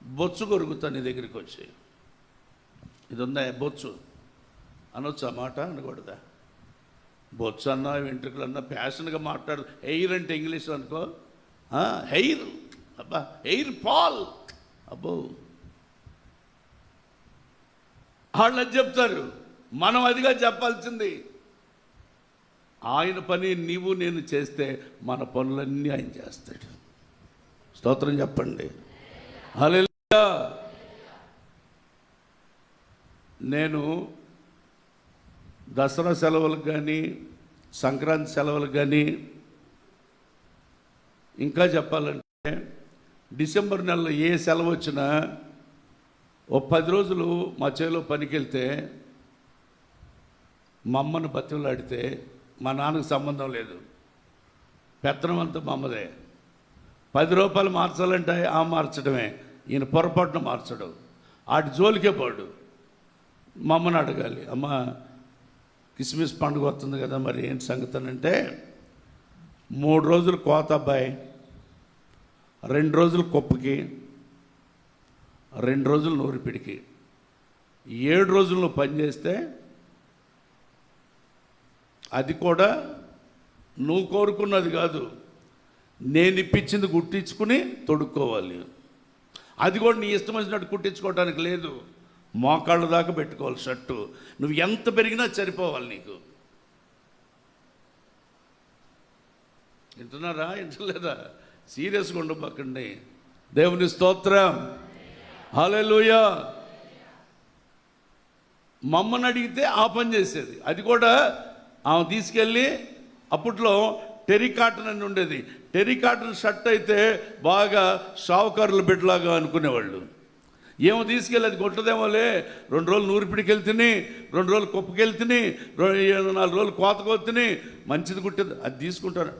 బొచ్చు కొరుకుతాను నీ దగ్గరికి వచ్చి. ఇది ఉందా బొచ్చు అనొచ్చు? ఆ మాట అనకూడదా? బొచ్చు అన్నా వెంట్రుకలు అన్నా ఫ్యాషన్గా మాట్లాడు. హెయిర్ అంటే ఇంగ్లీష్ అనుకో, హెయిర్, అబ్బా హెయిర్ ఫాల్, అబ్బో వాళ్ళు అది చెప్తారు. మనం అదిగా చెప్పాల్సింది. ఆయన పని నీవు నేను చేస్తే మన పనులన్నీ ఆయన చేస్తాడు. స్తోత్రం చెప్పండి. హల్లెలూయా. నేను దసరా సెలవులకు కానీ, సంక్రాంతి సెలవులకు కానీ, ఇంకా చెప్పాలంటే డిసెంబర్ నెలలో ఏ సెలవు వచ్చినా ఓ 10 రోజులు మా చేలో పనికి వెళ్తే మా అమ్మను బతిమలాడితే, మా నాన్నకు సంబంధం లేదు, పెత్తనం అంతా మా అమ్మదే. 10 రూపాయలు మార్చాలంటే ఆ మార్చడమే, ఈయన పొరపాటున మార్చడం, ఆటి జోలికే పోడు. మా అమ్మని అడగాలి, అమ్మ కిస్మిస్ పండుగ వస్తుంది కదా, మరి ఏంటి సంగతి అని అంటే 3 రోజులు కోత అబ్బాయి, 2 రోజులు కొప్పకి, 2 రోజులు నూరిపిడికి, 7 రోజులు నువ్వు పని చేస్తే అది కూడా నువ్వు కోరుకున్నది కాదు, నేను ఇప్పించింది కుట్టించుకుని తొడుక్కోవాలి. అది కూడా నీ ఇష్టం వచ్చినట్టు కుట్టించుకోవడానికి లేదు, మోకాళ్ళ దాకా పెట్టుకోవాలి షర్టు. నువ్వు ఎంత పెరిగినా సరిపోవాలి నీకు. వింటున్నారా? వింటలేదా? సీరియస్గా ఉండబోకండి. దేవుని స్తోత్రం. హల్లెలూయా. మమ్మల్ని అడిగితే ఆ పని చేసేది. అది కూడా ఆమె తీసుకెళ్ళి, అప్పట్లో టెరికాటన్ అని ఉండేది, టెరికాటన్ షర్ట్ అయితే బాగా షావుకారుల బిడ్డలాగా అనుకునేవాళ్ళు. ఏమో తీసుకెళ్ళి అది కొట్టదేమోలే, 2 రోజులు నూరిపిడికి వెళ్తుని, 2 రోజులు కుప్పకి వెళ్తుని, 4 రోజులు కోతకొత్తుని, మంచిది కుట్టేది, అది తీసుకుంటారు.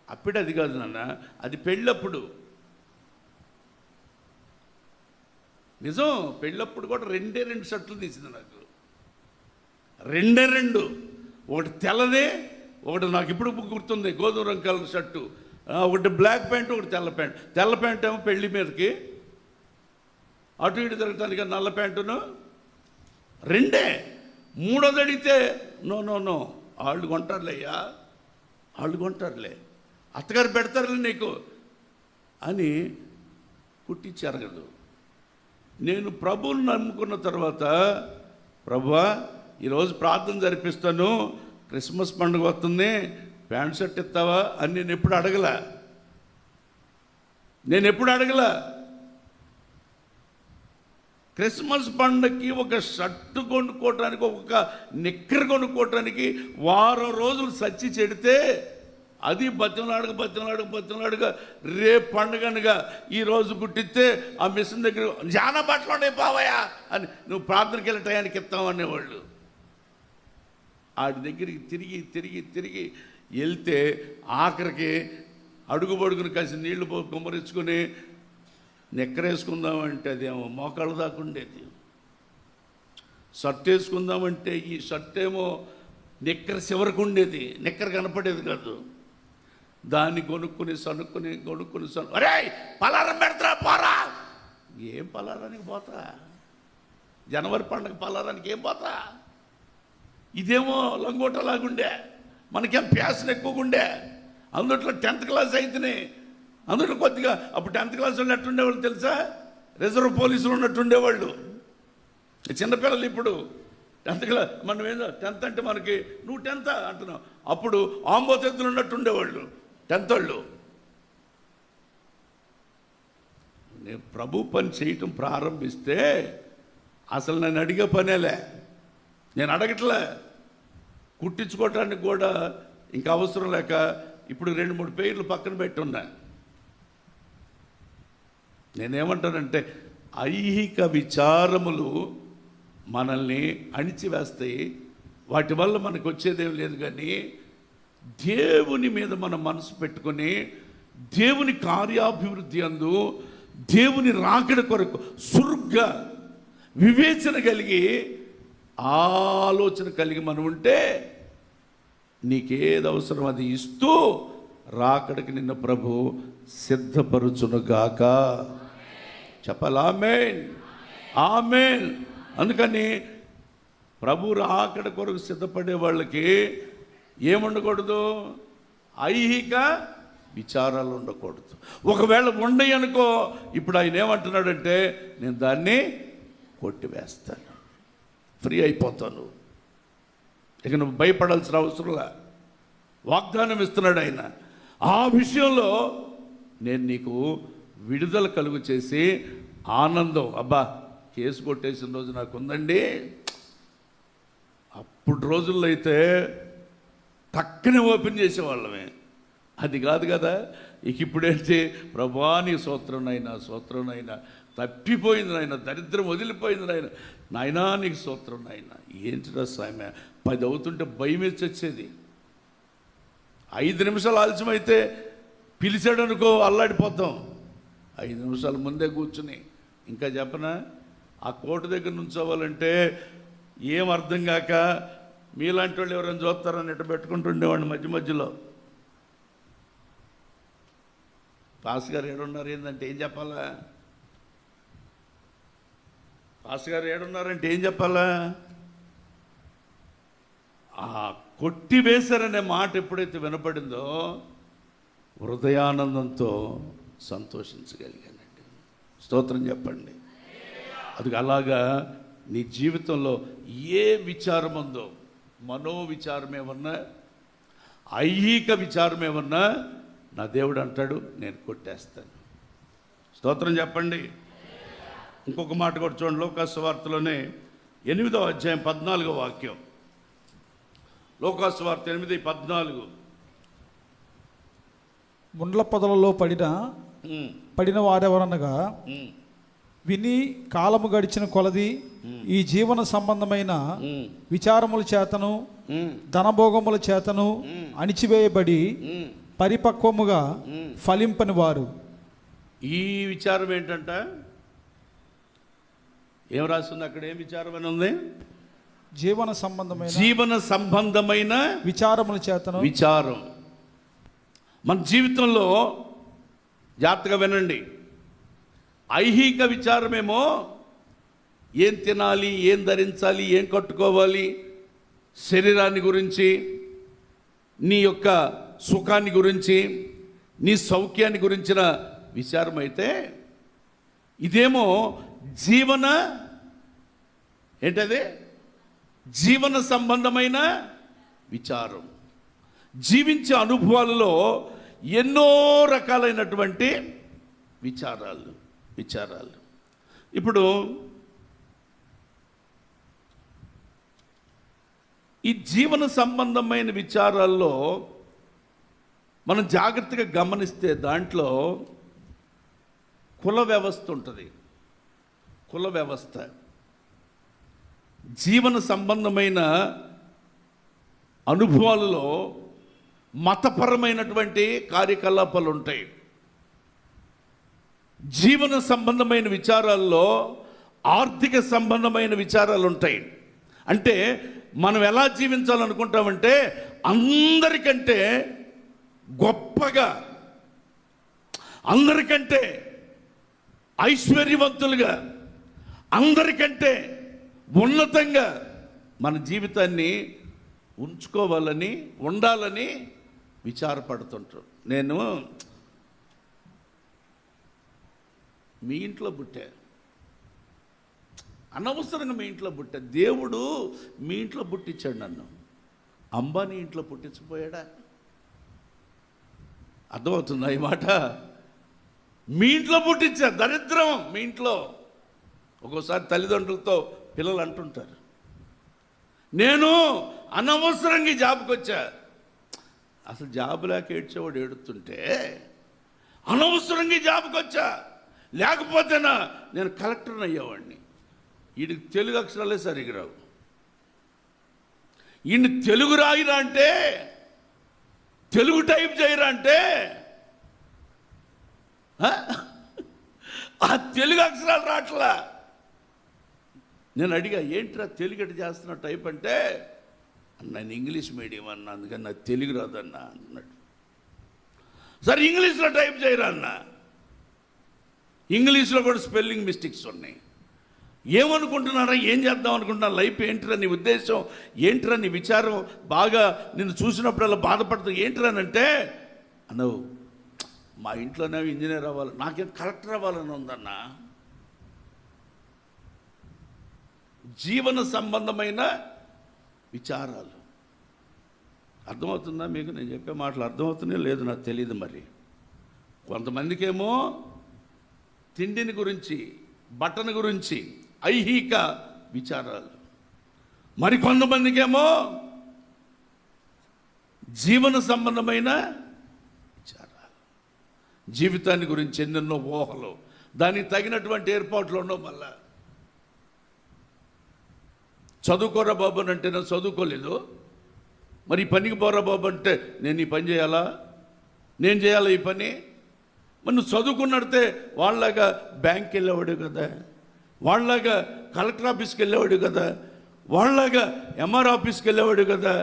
అప్పుడే అది కాదు నాన్న, అది పెళ్ళప్పుడు. నిజం, పెళ్ళప్పుడు కూడా 2 షర్ట్లు తీసింది నాకు, 2. ఒకటి తెల్లదే, ఒకటి నాకు ఇప్పుడు గుర్తుంది గోధుమ రంగు కలర్ షర్టు, ఒకటి బ్లాక్ ప్యాంటు, ఒకటి తెల్ల ప్యాంటు. తెల్ల ప్యాంట్ ఏమో పెళ్లి మీదకి అటు ఇటు తిరగటానికి, నల్ల ప్యాంటును 2. 3వది అడిగితే నో నో నో, వాళ్ళు కొంటారులే అయ్యా, వాళ్ళు కొంటారులే, అత్తగారు పెడతారులే నీకు అని కుట్టించారు కదా. నేను ప్రభువుని నమ్ముకున్న తర్వాత, ప్రభువా ఈరోజు ప్రార్థన జరిపిస్తాను, క్రిస్మస్ పండుగ వస్తుంది, ప్యాంట్ షర్ట్ ఇస్తావా అని నేను ఎప్పుడు అడగల. క్రిస్మస్ పండుగకి ఒక షర్టు కొనుక్కోవటానికి, ఒక నిక్కర్ కొనుక్కోవటానికి వారం రోజులు సచ్చి చెడితే, అది బతిమలాడుగా రేపు పండుగనగా ఈరోజు కుట్టిస్తే ఆ మిషన్ దగ్గర జానా బట్టలు ఉండే పావయా అని నువ్వు ప్రార్థనకి వెళ్ళే టయానికి ఇస్తావు అనేవాళ్ళు. ఆడి దగ్గరికి తిరిగి వెళ్తే ఆఖరికి అడుగు పడుకుని కాసి నీళ్లు కుమ్మరించుకొని నెక్కరేసుకుందామంటే అదేమో మోకాళ్ళ దాకా ఉండేది. షర్ట్ వేసుకుందామంటే ఈ షర్ట్ ఏమో నిక్కర చివరకు ఉండేది, నిక్కర కనపడేది కాదు. దాన్ని కొనుక్కుని అరే పలారం పెడతారా పోరా. ఏం పలారానికి పోతా, జనవరి పండుగ పలారానికి ఏం పోతా. ఇదేమో లంగోటలాగుండే, మనకేం ప్యాషన్ ఎక్కువగా ఉండే. అందుట్లో 10th క్లాస్ అయితేనే, అందులో కొద్దిగా అప్పుడు 10th క్లాస్ వాళ్ళు ఎట్టుండేవాళ్ళు తెలుసా, రిజర్వ్ పోలీసులు ఉన్నట్టుండేవాళ్ళు. చిన్నపిల్లలు ఇప్పుడు 10th క్లాస్, మనం ఏదో 10th అంటే మనకి నువ్వు 10th అంటున్నావు, అప్పుడు ఆంబోతెత్తులు ఉన్నట్టుండేవాళ్ళు 10th వాళ్ళు. నేను ప్రభు పని చేయటం ప్రారంభిస్తే అసలు నన్ను అడిగే పనేలే, నేను అడగట్లే. కుట్టించుకోవటానికి కూడా ఇంకా అవసరం లేక ఇప్పుడు 2-3 పేర్లు పక్కన పెట్టున్నా. నేనేమంటానంటే ఐహిక విచారములు మనల్ని అణిచివేస్తాయి, వాటి వల్ల మనకు వచ్చేదేం లేదు. కానీ దేవుని మీద మన మనసు పెట్టుకొని దేవుని కార్యాభివృద్ధి అందు దేవుని రాకడ కొరకు సురుగ్గా వివేచన కలిగి ఆలోచన కలిగి మనం ఉంటే నీకేది అవసరం అది ఇస్తూ రాకడికి నిన్న ప్రభు సిద్ధపరుచునుగాక. చెప్పాలి ఆమేన్, ఆమేన్. అందుకని ప్రభు రాకడ కొరకు సిద్ధపడే వాళ్ళకి ఏముండకూడదు, ఐహిక విచారాలు ఉండకూడదు. ఒకవేళ ఉండయి అనుకో, ఇప్పుడు ఆయన ఏమంటున్నాడంటే నేను దాన్ని కొట్టివేస్తాను, ఫ్రీ అయిపోతాను, ఇక నువ్వు భయపడాల్సిన అవసరంలా. వాగ్దానం ఇస్తున్నాడు ఆయన. ఆ విషయంలో నేను నీకు విడుదల కలుగు చేసి ఆనందం. అబ్బా కేసు కొట్టేసిన రోజు నాకు ఉందండి. అప్పుడు రోజుల్లో అయితే టక్కనే ఓపెన్ చేసేవాళ్ళమే, అది కాదు కదా. ఇక ఇప్పుడేంటి, ప్రభా నీ స్తోత్రం నాయనా, తప్పిపోయింది నాయన, దరిద్రం వదిలిపోయింది నాయన, నాయనా నీకు స్తోత్రం నాయన. ఏంటిరా స్వామి, 10 అవుతుంటే భయం వేసి వచ్చేది. 5 నిమిషాలు ఆలస్యమైతే పిలిచాడు అనుకో అల్లాడిపోతాం. 5 నిమిషాల ముందే కూర్చుని ఇంకా చెప్పనా, ఆ కోర్టు దగ్గర నుంచోవాలంటే ఏం అర్థం కాక మీలాంటి వాళ్ళు ఎవరైనా చూస్తారని ఇట్ట పెట్టుకుంటుండేవాడిని మధ్యలో. పాస్ గారు ఏడున్నారు ఏంటంటే ఏం చెప్పాలా, పాస్ గారు ఏడున్నారంటే ఏం చెప్పాలా. ఆ కొట్టి వేశారనే మాట ఎప్పుడైతే వినపడిందో హృదయానందంతో సంతోషించగలిగానండి. స్తోత్రం చెప్పండి. అది అలాగా నీ జీవితంలో ఏ విచారం ఉందో, మనోవిచారం ఏమన్నా, ఐహిక విచారం ఏమన్నా, నా దేవుడు అంటాడు నేను కొట్టేస్తాను. స్తోత్రం చెప్పండి. ఇంకొక మాట కూడా చూడండి, లోకాసు వార్తలోనే 8వ అధ్యాయం 14వ వాక్యం. లోకాసు వార్త 8:14. ముండ్ల పొదలలో పడిన వారెవరనగా విని కాలము గడిచిన కొలది ఈ జీవన సంబంధమైన విచారముల చేతను ధనభోగముల చేతను అణిచివేయబడి పరిపక్వముగా ఫలింపని వారు. ఈ విచారం ఏంటంట, ఏం రాస్తుంది అక్కడ, ఏం విచారం అని ఉంది, జీవన సంబంధమైన విచారముల చేతను. విచారం మన జీవితంలో జాగ్రత్తగా వినండి. ఐహిక విచారమేమో ఏం తినాలి, ఏం ధరించాలి, ఏం కట్టుకోవాలి, శరీరాన్ని గురించి, నీ యొక్క సుఖాన్ని గురించి, నీ సౌఖ్యాన్ని గురించిన విచారం అయితే, ఇదేమో ఏంటది, జీవన సంబంధమైన విచారం. జీవించే అనుభవాలలో ఎన్నో రకాలైనటువంటి విచారాలు. ఇప్పుడు ఈ జీవన సంబంధమైన విచారాల్లో మనం జాగ్రత్తగా గమనిస్తే దాంట్లో కుల వ్యవస్థ ఉంటుంది. కుల వ్యవస్థ జీవన సంబంధమైన అనుభవాలలో మతపరమైనటువంటి కార్యకలాపాలు ఉంటాయి. జీవన సంబంధమైన విచారాల్లో ఆర్థిక సంబంధమైన విచారాలు ఉంటాయి. అంటే మనం ఎలా జీవించాలనుకుంటామంటే అందరికంటే గొప్పగా, అందరికంటే ఐశ్వర్యవంతులుగా, అందరికంటే ఉన్నతంగా మన జీవితాన్ని ఉంచుకోవాలని, ఉండాలని విచారపడుతుంటారు. నేను మీ ఇంట్లో పుట్టా, అనవసరంగా మీ ఇంట్లో పుట్టా. దేవుడు మీ ఇంట్లో పుట్టించాడు నన్ను. అంబానీ ఇంట్లో పుట్టించిపోయాడా? అర్థమవుతుందా ఈ మాట? మీ ఇంట్లో పుట్టించా, దరిద్రం మీ ఇంట్లో. ఒక్కోసారి తల్లిదండ్రులతో పిల్లలు అంటుంటారు, నేను అనవసరంగా జాబ్కి వచ్చా. అసలు జాబ్ లేక ఏడ్చేవాడు ఏడుతుంటే అనవసరంగా జాబ్కి వచ్చా, లేకపోతేనా నేను కలెక్టర్ని అయ్యేవాడిని. వీడికి తెలుగు అక్షరాలే సరిగ్గా రావు. ఈయన తెలుగు రాయిరా అంటే, తెలుగు టైప్ చేయరా అంటే ఆ తెలుగు అక్షరాలు రాట్లా. నేను అడిగా, ఏంట్రా తెలుగు ఎట్లా చేస్తున్నా టైప్ అంటే, నేను ఇంగ్లీష్ మీడియం అన్నా, అందుకని నాకు తెలుగు రాదన్నా అన్నాడు. సరే ఇంగ్లీష్లో టైప్ చేయరా అన్నా. ఇంగ్లీష్లో కూడా స్పెల్లింగ్ మిస్టేక్స్ ఉన్నాయి. ఏమనుకుంటున్నారా, ఏం చేద్దాం అనుకుంటున్నా, లైఫ్ ఏంట్రా నీ ఉద్దేశం, ఏంట్రా నీ విచారం, బాగా నిన్ను చూసినప్పుడల్లా బాధపడుతుంది ఏంట్రానంటే, అన్నావు మా ఇంట్లోనే ఇంజనీర్ అవ్వాలి, నాకేం కలెక్టర్ అవ్వాలని ఉందన్నా. జీవన సంబంధమైన విచారాలు. అర్థమవుతుందా మీకు? నేను చెప్పే మాటలు అర్థమవుతున్నాయో లేదు నాకు తెలియదు. మరి కొంతమందికేమో తిండిని గురించి, బట్టను గురించి ఐహిక విచారాలు, మరి కొంతమందికేమో జీవన సంబంధమైన విచారాలు, జీవితాన్ని గురించి ఎన్నెన్నో ఊహలు, దానికి తగినటువంటి ఏర్పాట్లు ఉండవు. మళ్ళా చదువుకోరా బాబు అని అంటే నేను చదువుకోలేదు, మరి ఈ పనికి పోరా బాబు అంటే నేను ఈ పని చేయాలా, నేను చేయాలా ఈ పని. మరి నువ్వు చదువుకున్నడితే వాళ్ళలాగా బ్యాంక్కి వెళ్ళేవాడు కదా, వాళ్ళలాగా కలెక్టర్ ఆఫీస్కి వెళ్ళేవాడు కదా, వాళ్ళలాగా ఎంఆర్ ఆఫీస్కి వెళ్ళేవాడు కదా.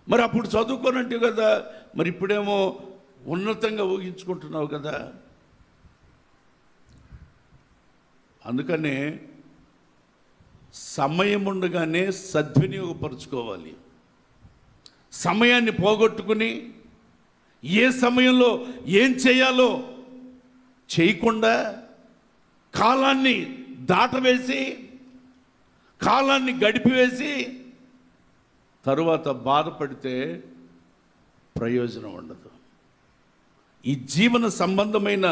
మరి అప్పుడు చదువుకోనంటే కదా, మరి ఇప్పుడేమో ఉన్నతంగా ఊహించుకుంటున్నావు కదా. అందుకనే సమయం ఉండగానే సద్వినియోగపరుచుకోవాలి. సమయాన్ని పోగొట్టుకుని ఏ సమయంలో ఏం చేయాలో చేయకుండా కాలాన్ని దాటవేసి, కాలాన్ని గడిపివేసి తరువాత బాధపడితే ప్రయోజనం ఉండదు. ఈ జీవన సంబంధమైన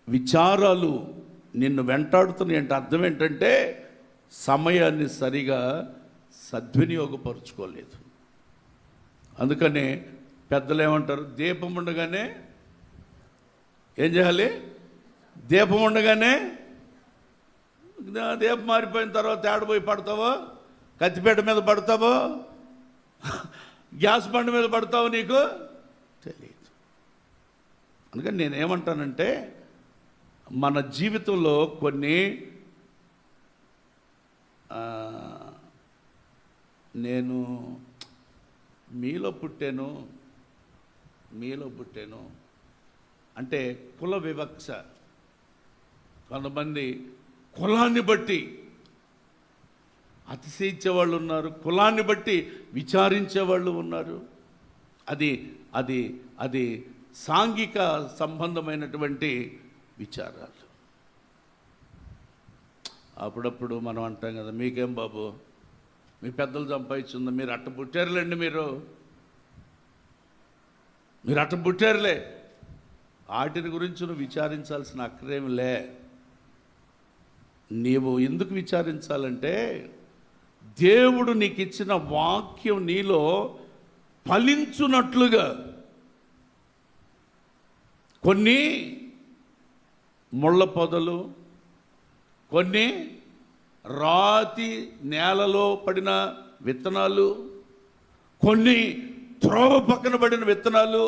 విచారాలు నిన్ను వెంటాడుతున్నాయి అంటే అర్థం ఏంటంటే సమయాన్ని సరిగా సద్వినియోగపరుచుకోలేదు. అందుకనే పెద్దలు ఏమంటారు, దీపం ఉండగానే ఏం చేయాలి, దీపం ఉండగానే, దీపం మారిపోయిన తర్వాత ఏడబోయి పడతావో, కత్తిపేట మీద పడతావో, గ్యాస్ బండ్ మీద పడతావో నీకు తెలియదు. అందుకని నేనేమంటానంటే మన జీవితంలో కొన్ని నేను మీలో పుట్టాను అంటే కుల వివక్ష. కొంతమంది కులాన్ని బట్టి అతిశయించేవాళ్ళు ఉన్నారు, కులాన్ని బట్టి విచారించేవాళ్ళు ఉన్నారు. అది అది అది సాంఘిక సంబంధమైనటువంటి విచారాలు. అప్పుడప్పుడు మనం అంటాం కదా, మీకేం బాబు మీ పెద్దలు సంపాదించిందా, మీరు అట్ట పుట్టారులేండి, మీరు అట్ట పుట్టారులే. వాటిని గురించి నువ్వు విచారించాల్సిన అక్కరేమిలే. నీవు ఎందుకు విచారించాలంటే దేవుడు నీకు ఇచ్చిన వాక్యం నీలో ఫలించున్నట్లుగా. కొన్ని ముళ్ళ పొదలు, కొన్ని రాతి నేలలో పడిన విత్తనాలు, కొన్ని త్రోవ పక్కన పడిన విత్తనాలు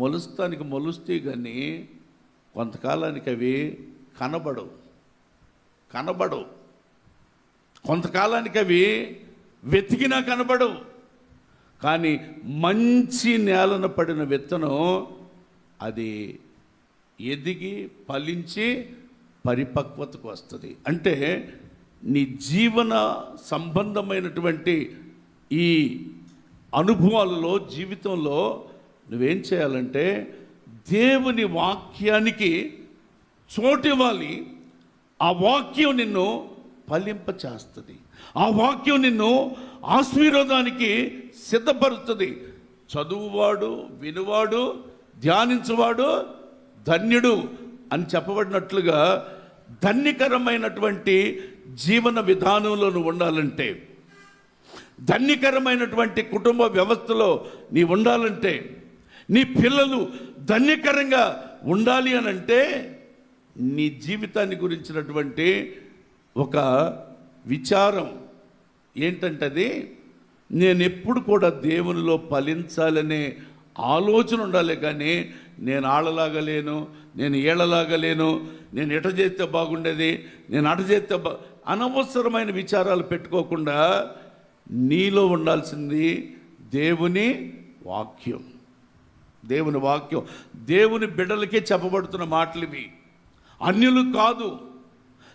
మొలుస్తానికి మొలుస్తాయి, కానీ కొంతకాలానికి అవి కనబడవు. కొంతకాలానికి అవి వెతికినా కనబడవు. కానీ మంచి నేలన పడిన విత్తనం అది ఎదిగి ఫలించి పరిపక్వతకు వస్తుంది. అంటే నీ జీవన సంబంధమైనటువంటి ఈ అనుభవాలలో, జీవితంలో నువ్వేం చేయాలంటే దేవుని వాక్యానికి చోటివ్వాలి. ఆ వాక్యం నిన్ను ఫలింపచేస్తుంది. ఆ వాక్యం నిన్ను ఆశీర్వాదానికి సిద్ధపరుస్తుంది. చదువువాడు, వినువాడు, ధ్యానించువాడు ధన్యుడు అని చెప్పబడినట్లుగా ధన్యకరమైనటువంటి జీవన విధానంలో నువ్వు ఉండాలంటే, ధన్యకరమైనటువంటి కుటుంబ వ్యవస్థలో నీ ఉండాలంటే, నీ పిల్లలు ధన్యకరంగా ఉండాలి అని అంటే నీ జీవితాన్ని గురించినటువంటి ఒక విచారం ఏంటంటే అది నేను ఎప్పుడు కూడా దేవునిలో ఫలించాలనే ఆలోచన ఉండాలి. కానీ నేను ఆళ్ళలాగా లేను, నేను ఏళ్ళలాగా లేను, నేను ఎట చేస్తే బాగుండేది, నేను అట చేస్తే అనవసరమైన విచారాలు పెట్టుకోకుండా నీలో ఉండాల్సింది దేవుని వాక్యం. దేవుని వాక్యం దేవుని బిడ్డలకే చెప్పబడుతున్న మాటలు ఇవి. అన్యులు కాదు,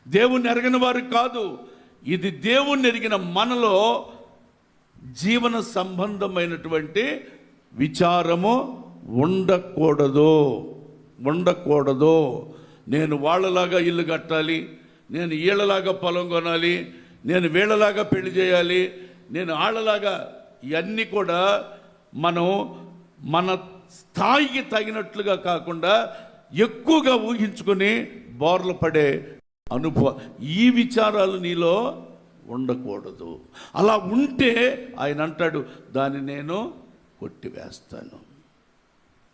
దేవుణ్ణి ఎరగని వారు కాదు. ఇది దేవుణ్ణి ఎరిగిన మనలో జీవన సంబంధమైనటువంటి విచారము ఉండకూడదు. నేను వాళ్ళలాగా ఇల్లు కట్టాలి, నేను వీళ్ళలాగా పొలం కొనాలి, నేను వీళ్ళలాగా పెళ్లి చేయాలి, నేను వాళ్ళలాగా, ఇవన్నీ కూడా మనం మన స్థాయికి తగినట్లుగా కాకుండా ఎక్కువగా ఊహించుకొని బోర్లు పడే అనుభవం, ఈ విచారాలు నీలో ఉండకూడదు. అలా ఉంటే ఆయన అంటాడు, దాన్ని నేను కొట్టివేస్తాను.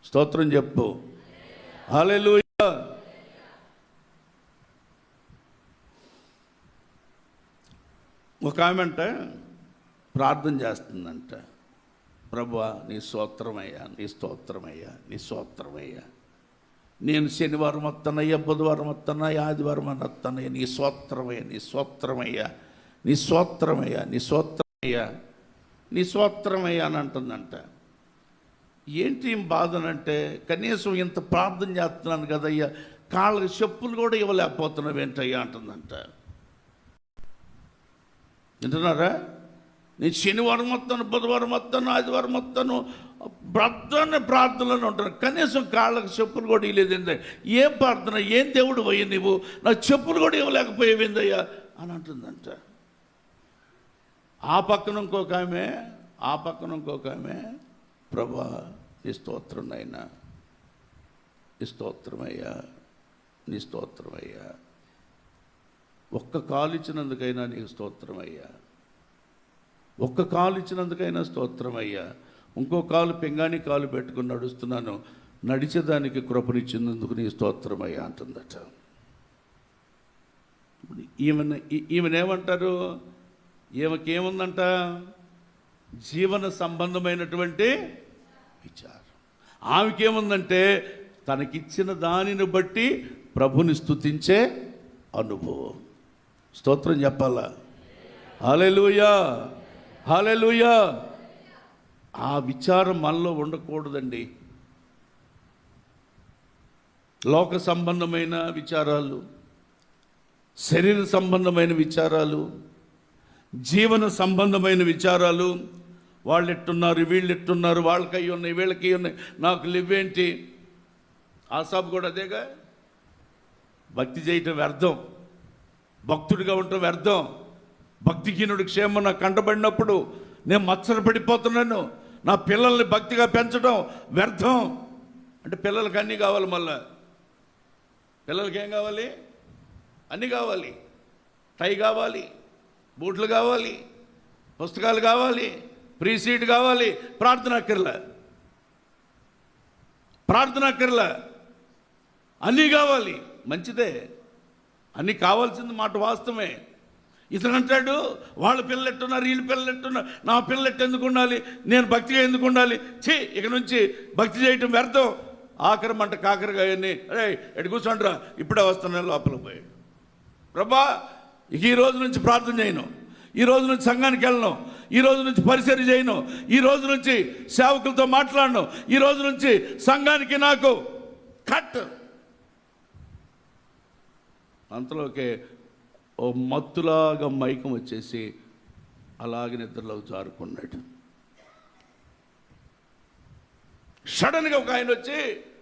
స్తోత్రం చెప్పు. హల్లెలూయా. ఒక ఆమె అంట ప్రార్థన చేస్తుందంట, ప్రభువా నీ స్తోత్రమయ్యా, నీ స్తోత్రమయ్యా, నీ స్తోత్రమయ్యా, నేను శనివారం వస్తానయ్యా, బుధవారం వస్తానయ్యా, ఆదివారం వస్తానయ్యా, నీ స్తోత్రమయ్యా, నీ స్తోత్రమయ్యా, నీ స్తోత్రమయ్యా, నీ స్తోత్రమయ్యా, నీ స్తోత్రమయ్యా అని అంటుందంట. ఏంటి బాధనంటే, కనీసం ఇంత ప్రార్థన చేస్తున్నాను కదయ్యా, కాళ్ళకి చెప్పులు కూడా ఇవ్వలేకపోతున్నావు ఏంటయ్యా అంటుందంట. వింటున్నారా? నేను శనివారం వస్తాను, బుధవారం వస్తాను, ఆదివారం వస్తాను, ప్రార్థనలో ఉంటాను, కనీసం కాళ్ళకు చెప్పులు కూడా ఇవ్వలేదండి. ఏం ప్రార్థన, ఏం దేవుడు పోయి నువ్వు నాకు చెప్పులు కూడా ఇవ్వలేకపోయేవిందయ్యా అని అంటుందంట. ఆ పక్కన ఇంకొక ఆమె, ప్రభా నీ స్తోత్రం నాయనా, నీ స్తోత్రమయ్యా, నీ స్తోత్రమయ్యా, ఒక్క కాలు ఇచ్చినందుకైనా నీకు స్తోత్రమయ్యా, ఒక్క కాలు ఇచ్చినందుకైనా స్తోత్రమయ్యా, ఇంకో కాలు పింగాణి కాలు పెట్టుకుని నడుస్తున్నాను, నడిచేదానికి కృపనిచ్చినందుకు నీ స్తోత్రమయ్యా అంటుందట. ఈమెనేమంటారు? ఈమెకేముందంట? జీవన సంబంధమైనటువంటి విచారం. ఆమెకేముందంటే తనకిచ్చిన దానిని బట్టి ప్రభుని స్తుతించే అనుభవం. స్తోత్రం చెప్పాలా? హల్లెలూయా, హల్లెలూయా. ఆ విచారం మనలో ఉండకూడదండి. లోక సంబంధమైన విచారాలు, శరీర సంబంధమైన విచారాలు, జీవన సంబంధమైన విచారాలు, వాళ్ళు ఎట్టున్నారు, వీళ్ళు ఎట్టున్నారు, వాళ్ళకి అయ్యి ఉన్నాయి, వీళ్ళకి అయ్యి ఉన్నాయి, నాకు లివ్వేంటి? ఆసాబు కూడా అదేగా. భక్తి చేయటం వ్యర్థం, భక్తుడిగా ఉండటం వ్యర్థం. భక్తిహీనుడి క్షేమం నాకు కంటబడినప్పుడు నేను మత్సరపడిపోతున్నాను, నా పిల్లల్ని భక్తిగా పెంచడం వ్యర్థం. అంటే పిల్లలకి అన్నీ కావాలి. మళ్ళా పిల్లలకి ఏం కావాలి? అన్నీ కావాలి. టై కావాలి, బూట్లు కావాలి, పుస్తకాలు కావాలి, ఫ్రీ సీట్ కావాలి. ప్రార్థన అక్కర్లా, అన్నీ కావాలి. మంచిదే, అన్నీ కావాల్సింది మాట వాస్తవమే. ఇతను అంటాడు వాళ్ళ పిల్లలు ఎట్టున్నారు, వీళ్ళ పిల్లలు ఎట్టున్నారు, నా పిల్లలు ఎట్టు ఎందుకు ఉండాలి, నేను భక్తిగా ఎందుకు ఉండాలి, ఇక నుంచి భక్తి చేయటం వ్యర్థం, ఆఖరి మంట కాకరగాయని అరే ఎటు కూర్చోండిరా ఇప్పుడే వస్తున్నాను లోపలికి పోయాడు. ప్రభా ఈ రోజు నుంచి ప్రార్థన చేయను, ఈ రోజు నుంచి సంఘానికి వెళ్ళను, ఈ రోజు నుంచి పరిచర్య చేయను, ఈ రోజు నుంచి సేవకులతో మాట్లాడను, ఈ రోజు నుంచి సంఘానికి నాకు కట్. అంతలోకే ఓ మత్తులాగా మైకం వచ్చేసి అలాగే నిద్రలోకి జారుకున్నాడు. సడన్గా ఒక ఆయన వచ్చి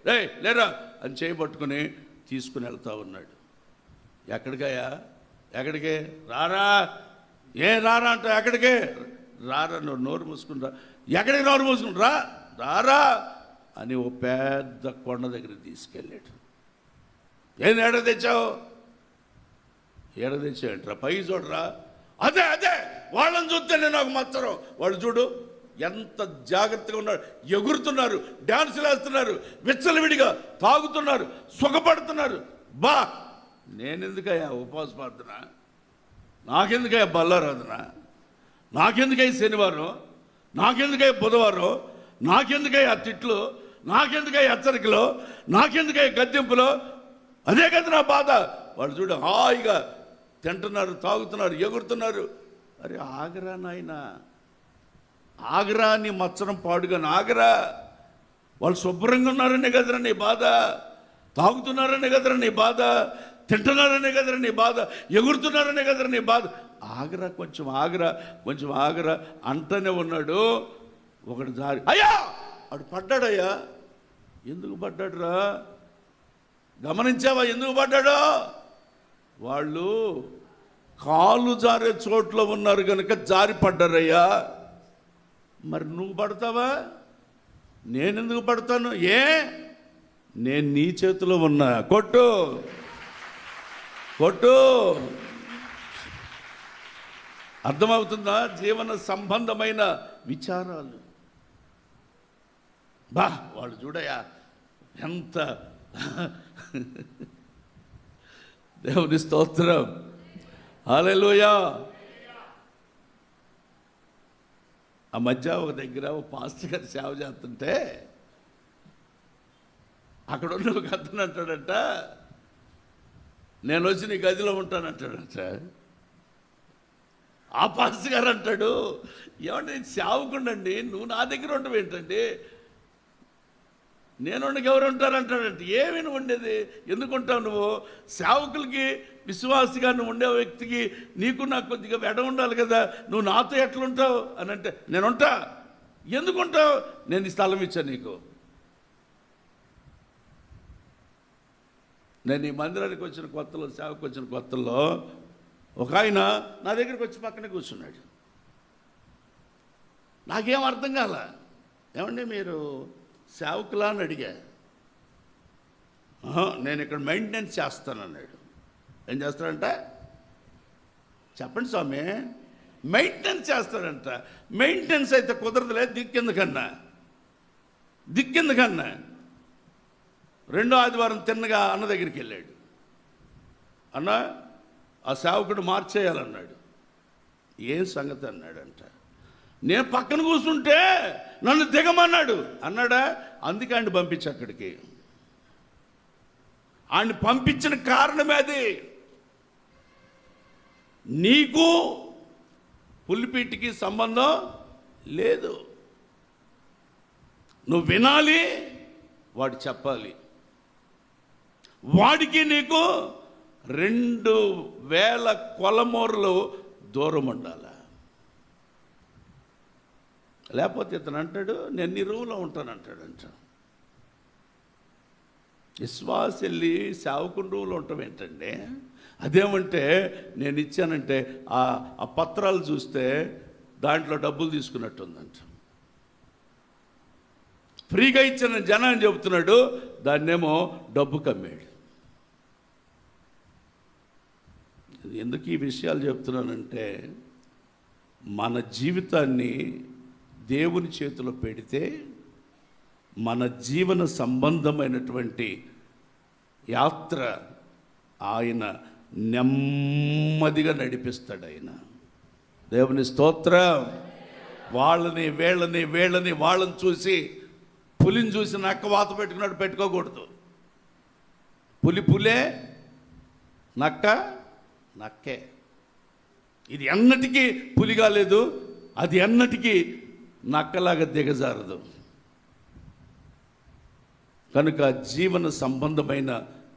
రే లేరా అని చేయబట్టుకుని తీసుకుని వెళ్తా ఉన్నాడు. ఎక్కడికయ్యా, ఎక్కడికే? రారా, రారా అంట, ఎక్కడికే రారా, నోరు మూసుకుని రా, ఎక్కడికి నోరు మూసుకుని రా, రారా అని ఓ పెద్ద కొండ దగ్గరికి తీసుకెళ్ళాడు. ఏంది ఏడ తెచ్చావు, ఏడ తెచ్చావంటరా, పై చూడరా, అదే అదే వాళ్ళని చూస్తేనే నాకు మచ్చరం, వాళ్ళు చూడు ఎంత జాగ్రత్తగా ఉన్నారు, ఎగురుతున్నారు, డాన్సులు వేస్తున్నారు, విచ్చలవిడిగా తాగుతున్నారు, సుఖపడుతున్నారు. బా నేనెందుకయ్యా ఉపవాస ప్రార్థన, నాకెందుకయ్యా బల్లారాధన, నాకెందుకయ్యా శనివారం, నాకెందుకయ్యా బుధవారం, నాకెందుకయ్యా తిట్లు, నాకెందుకయ్యా హెచ్చరికలు, నాకెందుకయ్యా గద్దెంపులు, అదే కదా నా బాధ. వాళ్ళు చూడు హాయిగా తింటున్నారు, తాగుతున్నారు, ఎగురుతున్నారు. అరే ఆగరా నాయనా, ఆగరా, నీ మచ్చరం పాడుగా ఆగరా. వాళ్ళు శుభ్రంగా ఉన్నారనే కదరా నీ బాధ, తాగుతున్నారనే కదరా నీ బాధ, తింటున్నారనే కదరా నీ బాధ, ఎగురుతున్నారనే కదరా నీ బాధ. ఆగరా, కొంచెం ఆగరా, కొంచెం ఆగరా అంటనే ఉన్నాడు. ఒకటి జారి అయ్యా వాడు పడ్డాడయ్యా. ఎందుకు పడ్డాడురా, గమనించావా ఎందుకు పడ్డాడో? వాళ్ళు కాలు జారే చోట్లో ఉన్నారు కనుక జారి పడ్డారయ్యా. మరి నువ్వు పడతావా, నేనెందుకు పడతాను? నేను నీ చేతిలో ఉన్నా, కొట్టు కొట్టు. అర్థమవుతుందా? జీవన సంబంధమైన విచారాలు. బా వాళ్ళు చూడయా ఎంత దేవుని స్తోత్రం, హల్లెలూయా. ఆ మధ్య ఒక దగ్గర ఒక పాస్టర్ గారు సేవ చేస్తుంటే అక్కడ ఉన్న ఒక అతను అంటాడంట, నేను వచ్చి నీ గదిలో ఉంటానంటాడంట. ఆ పాస్టర్ గారు అంటాడు, ఏమంటే సేవకుండండి, నువ్వు నా దగ్గర ఉండవు ఏంటండి, నేను ఎవరు ఉంటారంటాడంటే. ఏమి నువ్వు ఉండేది, ఎందుకుంటావు నువ్వు? సేవకులకి విశ్వాసిగా నువ్వు ఉండే వ్యక్తికి నీకు నాకు కొద్దిగా వెడ ఉండాలి కదా, నువ్వు నాతో ఎట్లుంటావు అని అంటే, నేనుంటా. ఎందుకుంటావు? నేను ఈ స్థలం ఇచ్చాను నీకు. నేను ఈ మందిరానికి వచ్చిన కొత్తలో, సేవకు వచ్చిన కొత్తల్లో ఒక ఆయన నా దగ్గరికి వచ్చి పక్కనే కూర్చున్నాడు. నాకేం అర్థం కాల. ఏమండి మీరు సేవకులా అని అడిగా. నేను ఇక్కడ మెయింటెనెన్స్ చేస్తానన్నాడు. ఏం చేస్తాడంట? చెప్పండి స్వామి. మెయింటెనెన్స్ చేస్తాడంట. మెయింటెనెన్స్ అయితే కుదరదులే, దిక్కెందుకన్నా. రెండో ఆదివారం తిన్నగా అన్న దగ్గరికి వెళ్ళాడు. అన్న ఆ సేవకుడు మార్చేయాలన్నాడు. ఏం సంగతి అన్నాడంట. నేను పక్కన కూర్చుంటే నన్ను దిగమన్నాడు అన్నాడా. అందుకే ఆయన పంపించి అక్కడికి. ఆయన పంపించిన కారణమే అది. నీకు పులిపీటికి సంబంధం లేదు. నువ్వు వినాలి, వాడు చెప్పాలి. వాడికి నీకు 2000 కొలమూరలు దూరం ఉండాలి. లేకపోతే ఇతను అంటాడు, నేను నీ రూమ్లో ఉంటానంటాడంట. విశ్వాస వెళ్ళి సేవకుని రూమ్లో ఉంటాం ఏంటండి? అదేమంటే నేను ఇచ్చానంటే ఆ పత్రాలు చూస్తే దాంట్లో డబ్బులు తీసుకున్నట్టుందంట. ఫ్రీగా ఇచ్చిన జనాన్ని చెబుతున్నాడు, దాన్నేమో డబ్బు కమ్మాడు. ఎందుకు ఈ విషయాలు చెప్తున్నానంటే, మన జీవితాన్ని దేవుని చేతిలో పెడితే మన జీవన సంబంధమైనటువంటి యాత్ర ఆయన నెమ్మదిగా నడిపిస్తాడు ఆయన. దేవుని స్తోత్రం. వాళ్ళని వాళ్ళని చూసి, పులిని చూసి నక్క వాత పెట్టుకున్నాడు పెట్టుకోకూడదు. పులే, నక్క నక్కే. ఇది ఎన్నటికీ పులి కాలేదు, అది ఎన్నటికీ నక్కలాగా దిగజారదు. కనుక జీవన సంబంధమైన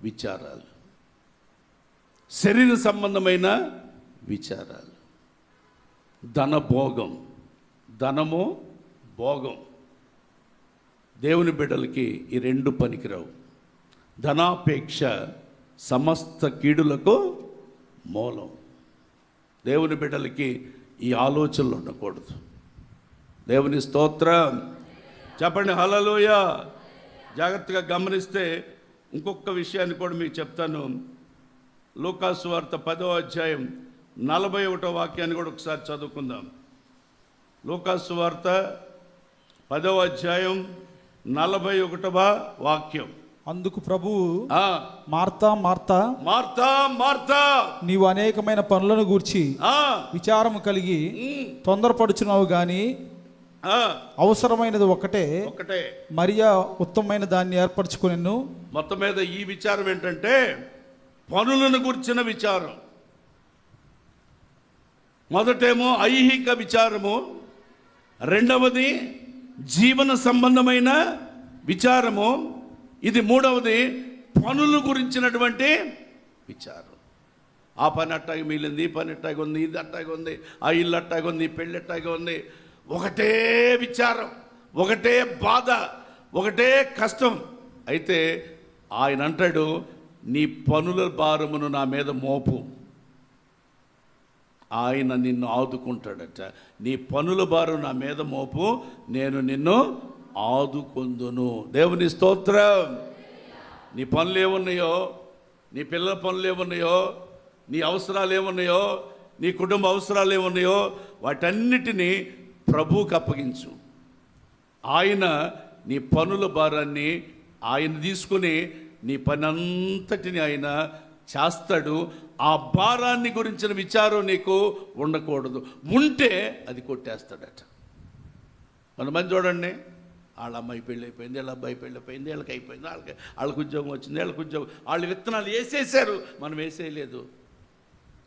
విచారాలు, శరీర సంబంధమైన విచారాలు, ధనభోగం, ధనము భోగం, దేవుని బిడ్డలకి ఈ రెండు పనికిరావు. ధనాపేక్ష సమస్త కీడులకు మూలం. దేవుని బిడ్డలకి ఈ ఆలోచనలు ఉండకూడదు. దేవుని స్తోత్రం. చెప్పండి హల్లెలూయా. జాగ్రత్తగా గమనిస్తే ఇంకొక విషయాన్ని కూడా మీకు చెప్తాను. లూకాసు వార్త 10వ అధ్యాయం 41వ వాక్యాన్ని కూడా ఒకసారి చదువుకుందాం. లూకాసు వార్త 10వ అధ్యాయం 41వ వాక్యం. అందుకు ప్రభువు, మార్తా మార్తా మార్తా మార్తా, నీవు అనేకమైన పనులను గూర్చి విచారము కలిగి తొందరపడుచున్నావు గాని అవసరమైనది ఒకటే, మరియా ఉత్తమమైన దాన్ని ఏర్పరచుకునేను. మొత్తం మీద ఈ విచారం ఏంటంటే పనులను గురించిన విచారం. మొదటేమో ఐహిక విచారము, రెండవది జీవన సంబంధమైన విచారము, ఇది మూడవది పనుల గురించినటువంటి విచారం. ఆ పని అట్టాగే మిగిలింది, ఈ పని అట్టాగే ఉంది, ఇది అట్టాగే ఉంది, ఆ ఇల్లు అట్టాగే ఉంది, ఈ పెళ్ళి అట్టాగే ఉంది. ఒకటే విచారం, ఒకటే బాధ, ఒకటే కష్టం. అయితే ఆయన అంటాడు, నీ పనుల భారమును నా మీద మోపు. ఆయన నిన్ను ఆదుకుంటాడట. నీ పనుల భారం నా మీద మోపు, నేను నిన్ను ఆదుకొందును. దేవుని స్తోత్రం. నీ పనులు ఏమున్నాయో, నీ పిల్లల పనులు ఏమున్నాయో, నీ అవసరాలు ఏమున్నాయో, నీ కుటుంబ అవసరాలు ఏమున్నాయో, వాటన్నిటినీ ప్రభువుకి అప్పగించు. ఆయన నీ పనుల భారాన్ని ఆయన తీసుకుని నీ పని అంతటిని ఆయన చేస్తాడు. ఆ భారాన్ని గురించిన విచారం నీకు ఉండకూడదు. ఉంటే అది కొట్టేస్తాడట. కొంతమంది చూడండి, వాళ్ళ అమ్మాయి పెళ్ళి అయిపోయింది, వీళ్ళ అబ్బాయి పెళ్ళి అయిపోయింది, వీళ్ళకి అయిపోయింది, వాళ్ళకి ఉద్యోగం వచ్చింది, వీళ్ళకి ఉద్యోగం, వాళ్ళు విత్తనాలు వేసేసారు, మనం వేసేయలేదు.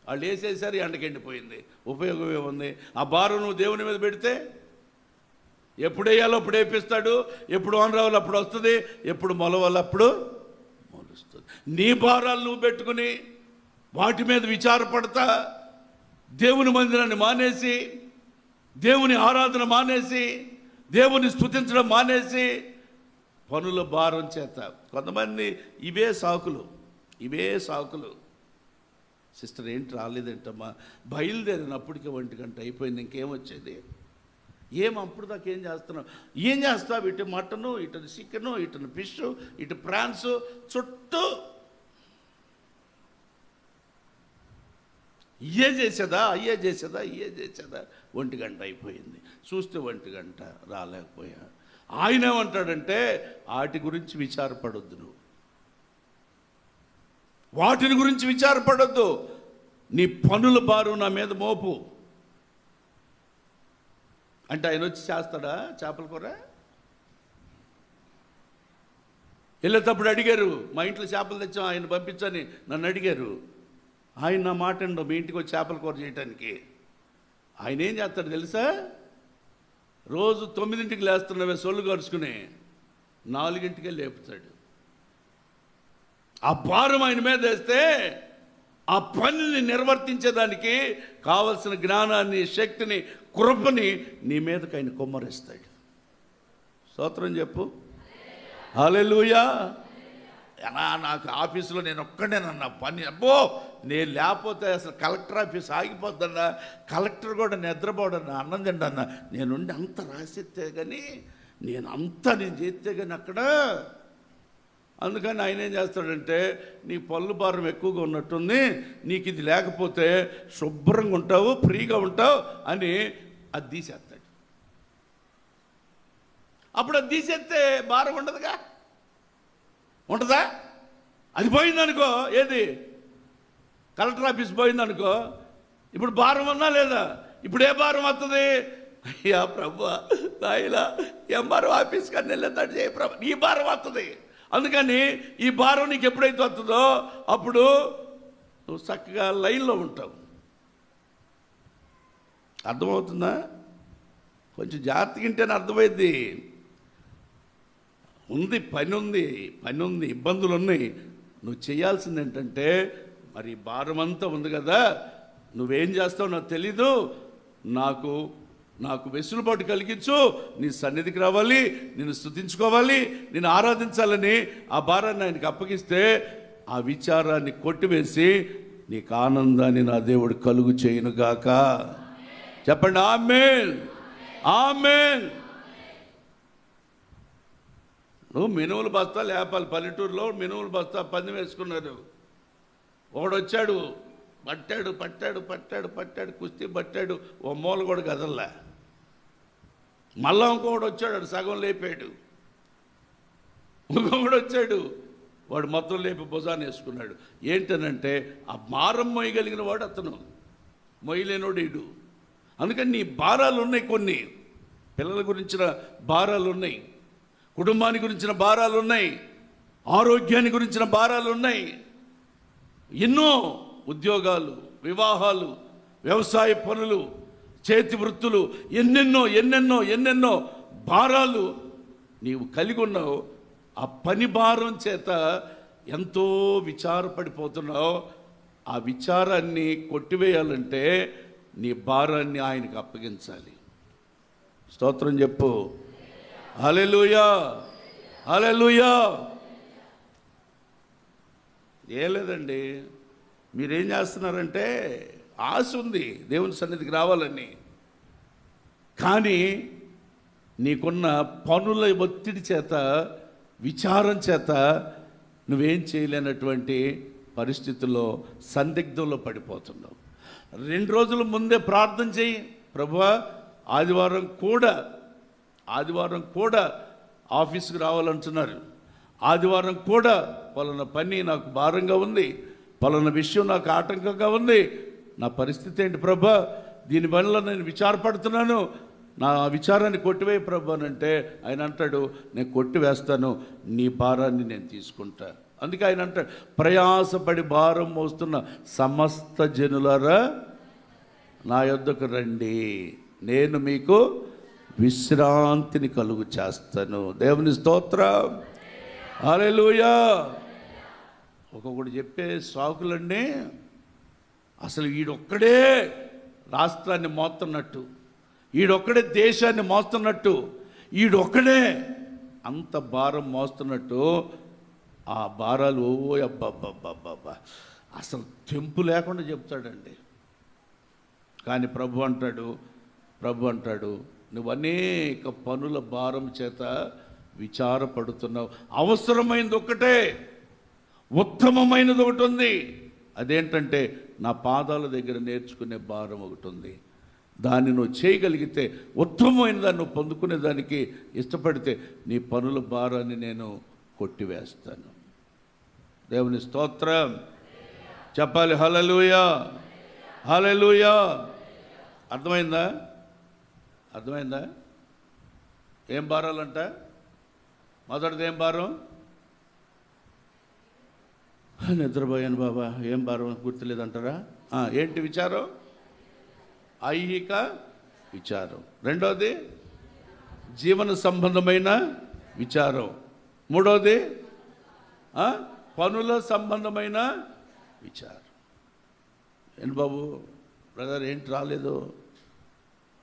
వాళ్ళు వేసేసారు, ఎండకెండిపోయింది, ఉపయోగం ఏముంది? ఆ భారం నువ్వు దేవుని మీద పెడితే ఎప్పుడు వేయాలో అప్పుడు వేపిస్తాడు, ఎప్పుడు ఆనరావాలో అప్పుడు వస్తుంది, ఎప్పుడు మొలవాలో అప్పుడు మొలుస్తుంది. నీ భారాలు నువ్వు పెట్టుకుని వాటి మీద విచారపడతా దేవుని మందిరాన్ని మానేసి, దేవుని ఆరాధన మానేసి, దేవుని స్తుతించడం మానేసి పనుల భారం చేత కొంతమంది ఇవే సాకులు. సిస్టర్ ఏంటి రాలేదంటమ్మా, బయలుదేరినప్పటికీ 1 గంట అయిపోయింది, ఇంకేమొచ్చేది? అప్పుడు దాకా ఏం చేస్తావు? ఇటు మటను, ఇటు చికెను, ఇటు ఫిష్, ఇటు ప్రాన్స్, చుట్టూ అయ్యే చేసేదా 1 గంట అయిపోయింది. చూస్తే 1 గంట రాలేకపోయా. ఆయన ఏమంటాడంటే, వాటి గురించి విచారపడొద్దు, నువ్వు వాటిని గురించి విచారపడొద్దు, నీ పనుల భారం నా మీద మోపు. అంటే ఆయన వచ్చి చేస్తాడా చేపల కూర? వెళ్ళేటప్పుడు అడిగారు, మా ఇంట్లో చేపలు తెచ్చాం ఆయన పంపించని నన్ను అడిగారు. ఆయన నా మాట అండు, మీ ఇంటికి వచ్చి చేపల కూర చేయటానికి. ఆయన ఏం చేస్తాడు తెలుసా? రోజు 9ంటికి లేస్తున్నవే సొల్లు కరుచుకుని 4ంటికే లేపుతాడు. ఆ భారం ఆయన మీద వేస్తే ఆ పనిని నిర్వర్తించేదానికి కావలసిన జ్ఞానాన్ని, శక్తిని, కృపని నీ మీదకి ఆయన కుమ్మరిస్తాడు. స్తోత్రం చెప్పు. హల్లెలూయా. ఎలా నాకు ఆఫీసులో నేను ఒక్కడేనన్న పని, అబ్బో నేను లేకపోతే అసలు కలెక్టర్ ఆఫీస్ ఆగిపోద్దన్నా, కలెక్టర్ కూడా నిద్రపోడన్నా, అన్నం తిండన్నా, నేనుండి అంత రాసిస్తే కానీ నేను చేస్తే కానీ అక్కడ. అందుకని ఆయన ఏం చేస్తాడంటే, నీ పళ్ళు భారం ఎక్కువగా ఉన్నట్టుంది, నీకు ఇది లేకపోతే శుభ్రంగా ఉంటావు, ఫ్రీగా ఉంటావు అని అది తీసేస్తాడు. అప్పుడు అది తీసేస్తే భారం ఉండదుగా, ఉంటుందా? అది పోయిందనుకో, ఏది కలెక్టర్ ఆఫీస్ పోయింది అనుకో, ఇప్పుడు భారం ఉన్నా లేదా? ఇప్పుడు ఏ భారం వస్తుంది? అయ్యా ప్రభు, నాయనా ఎంఆర్ఓ ఆఫీస్ కానీ వెళ్ళేదాడు చేయ ప్రభు, ఈ భారం వస్తుంది. అందుకని ఈ భారం నీకు ఎప్పుడైతే వస్తుందో అప్పుడు నువ్వు చక్కగా లైన్లో ఉంటావు. అర్థమవుతుందా? కొంచెం జాగ్రత్తగా వింటేనే అర్థమైంది. పని ఉంది, ఇబ్బందులు ఉన్నాయి. నువ్వు చేయాల్సింది ఏంటంటే, మరి భారం అంతా ఉంది కదా, నువ్వేం చేస్తావు నాకు తెలీదు, నాకు వెసులుబాటు కలిగించు, నీ సన్నిధికి రావాలి, నేను స్తుతించుకోవాలి, నేను ఆరాధించాలని ఆ భారాన్ని ఆయనకి అప్పగిస్తే ఆ విచారాన్ని కొట్టివేసి నీకు ఆనందాన్ని నా దేవుడు కలుగు చేయునుగాక. చెప్పండి ఆమేన్, ఆమేన్. నువ్వు మినుములు బస్తా లేపాలి. పల్లెటూరులో మినుములు బస్తా పందెం వేసుకున్నారు. ఒకడొచ్చాడు, పట్టాడు, కుస్తీ పట్టాడు, ఓ మూల కూడా కదల్లా. మళ్ళా ఇంకొకడు వచ్చాడు, సగం లేపాడు. ఇంకొకడు వచ్చాడు, వాడు మొత్తం లేపి భుజాన్ని వేసుకున్నాడు. ఏంటనంటే ఆ భారం మొయ్యగలిగిన వాడు అతను, మొయ్యలేనోడు ఈడు. అందుకని నీ భారాలు ఉన్నాయి, కొన్ని పిల్లల గురించిన భారాలు ఉన్నాయి, కుటుంబాన్ని గురించిన భారాలు ఉన్నాయి, ఆరోగ్యాన్ని గురించిన భారాలు ఉన్నాయి, ఎన్నో ఉద్యోగాలు, వివాహాలు, వ్యవసాయ పనులు, చేతి వృత్తులు, ఎన్నెన్నో భారాలు నీవు కలిగి ఉన్నావు. ఆ పని భారం చేత ఎంతో విచారపడిపోతున్నావు. ఆ విచారాన్ని కొట్టివేయాలంటే నీ భారాన్ని ఆయనకు అప్పగించాలి. స్తోత్రం చెప్పు. హల్లెలూయా, హల్లెలూయా. ఏం లేదండి, మీరేం చేస్తున్నారంటే ఆశ ఉంది దేవుని సన్నిధికి రావాలని, కానీ నీకున్న పనుల ఒత్తిడి చేత, విచారం చేత నువ్వేం చేయలేనటువంటి పరిస్థితుల్లో, సందిగ్ధంలో పడిపోతున్నావు. 2 రోజుల ముందే ప్రార్థన చేయి. ప్రభువా, ఆదివారం కూడా ఆఫీస్కి రావాలంటున్నారు, ఆదివారం కూడా పలానా పని నాకు భారంగా ఉంది, పలానా విషయం నాకు ఆటంకంగా ఉంది, నా పరిస్థితి ఏంటి ప్రభా, దీనివల్ల నేను విచారపడుతున్నాను, నా విచారాన్ని కొట్టివేయి ప్రభు అని అంటే ఆయన అంటాడు, నేను కొట్టివేస్తాను, నీ భారాన్ని నేను తీసుకుంటా. అందుకే ఆయన అంటాడు, ప్రయాసపడి భారం మోస్తున్న సమస్త జనులారా నా యొద్దకు రండి, నేను మీకు విశ్రాంతిని కలుగు చేస్తాను. దేవుని స్తోత్రం, హల్లెలూయా. ఒక్కొక్కడు చెప్పే సాకులండి, అసలు వీడొక్కడే రాష్ట్రాన్ని మోస్తున్నట్టు, ఈడొక్కడే దేశాన్ని మోస్తున్నట్టు, ఈడొక్కడే అంత భారం మోస్తున్నట్టు. ఆ భారాలు అబ్బబ్బబ్బబ్బబ్బా అసలు తెంపు లేకుండా చెప్తాడండి. కానీ ప్రభు అంటాడు నువ్వు అనేక పనుల భారం చేత విచారపడుతున్నావు. అవసరమైనది ఒక్కటే, ఉత్తమమైనది ఒకటి ఉంది. అదేంటంటే నా పాదాల దగ్గర నేర్చుకునే భారం ఒకటి ఉంది. దాన్ని నువ్వు చేయగలిగితే, ఉత్తమమైన దాన్ని నువ్వు పొందుకునే దానికి ఇష్టపడితే, నీ పనుల భారాన్ని నేను కొట్టివేస్తాను. దేవుని స్తోత్రం చెప్పాలి. హల్లెలూయా, హల్లెలూయా. అర్థమైందా? ఏం భారాలంట? మొదటిది ఏం భారం? నిద్రపోయాను బాబా, ఏం భారం గుర్తులేదంటారా? ఏంటి విచారం? ఐహిక విచారం. రెండోది జీవన సంబంధమైన విచారం. మూడోది పనుల సంబంధమైన విచారం. ఏంటి బాబు బ్రదర్ ఏంటి రాలేదు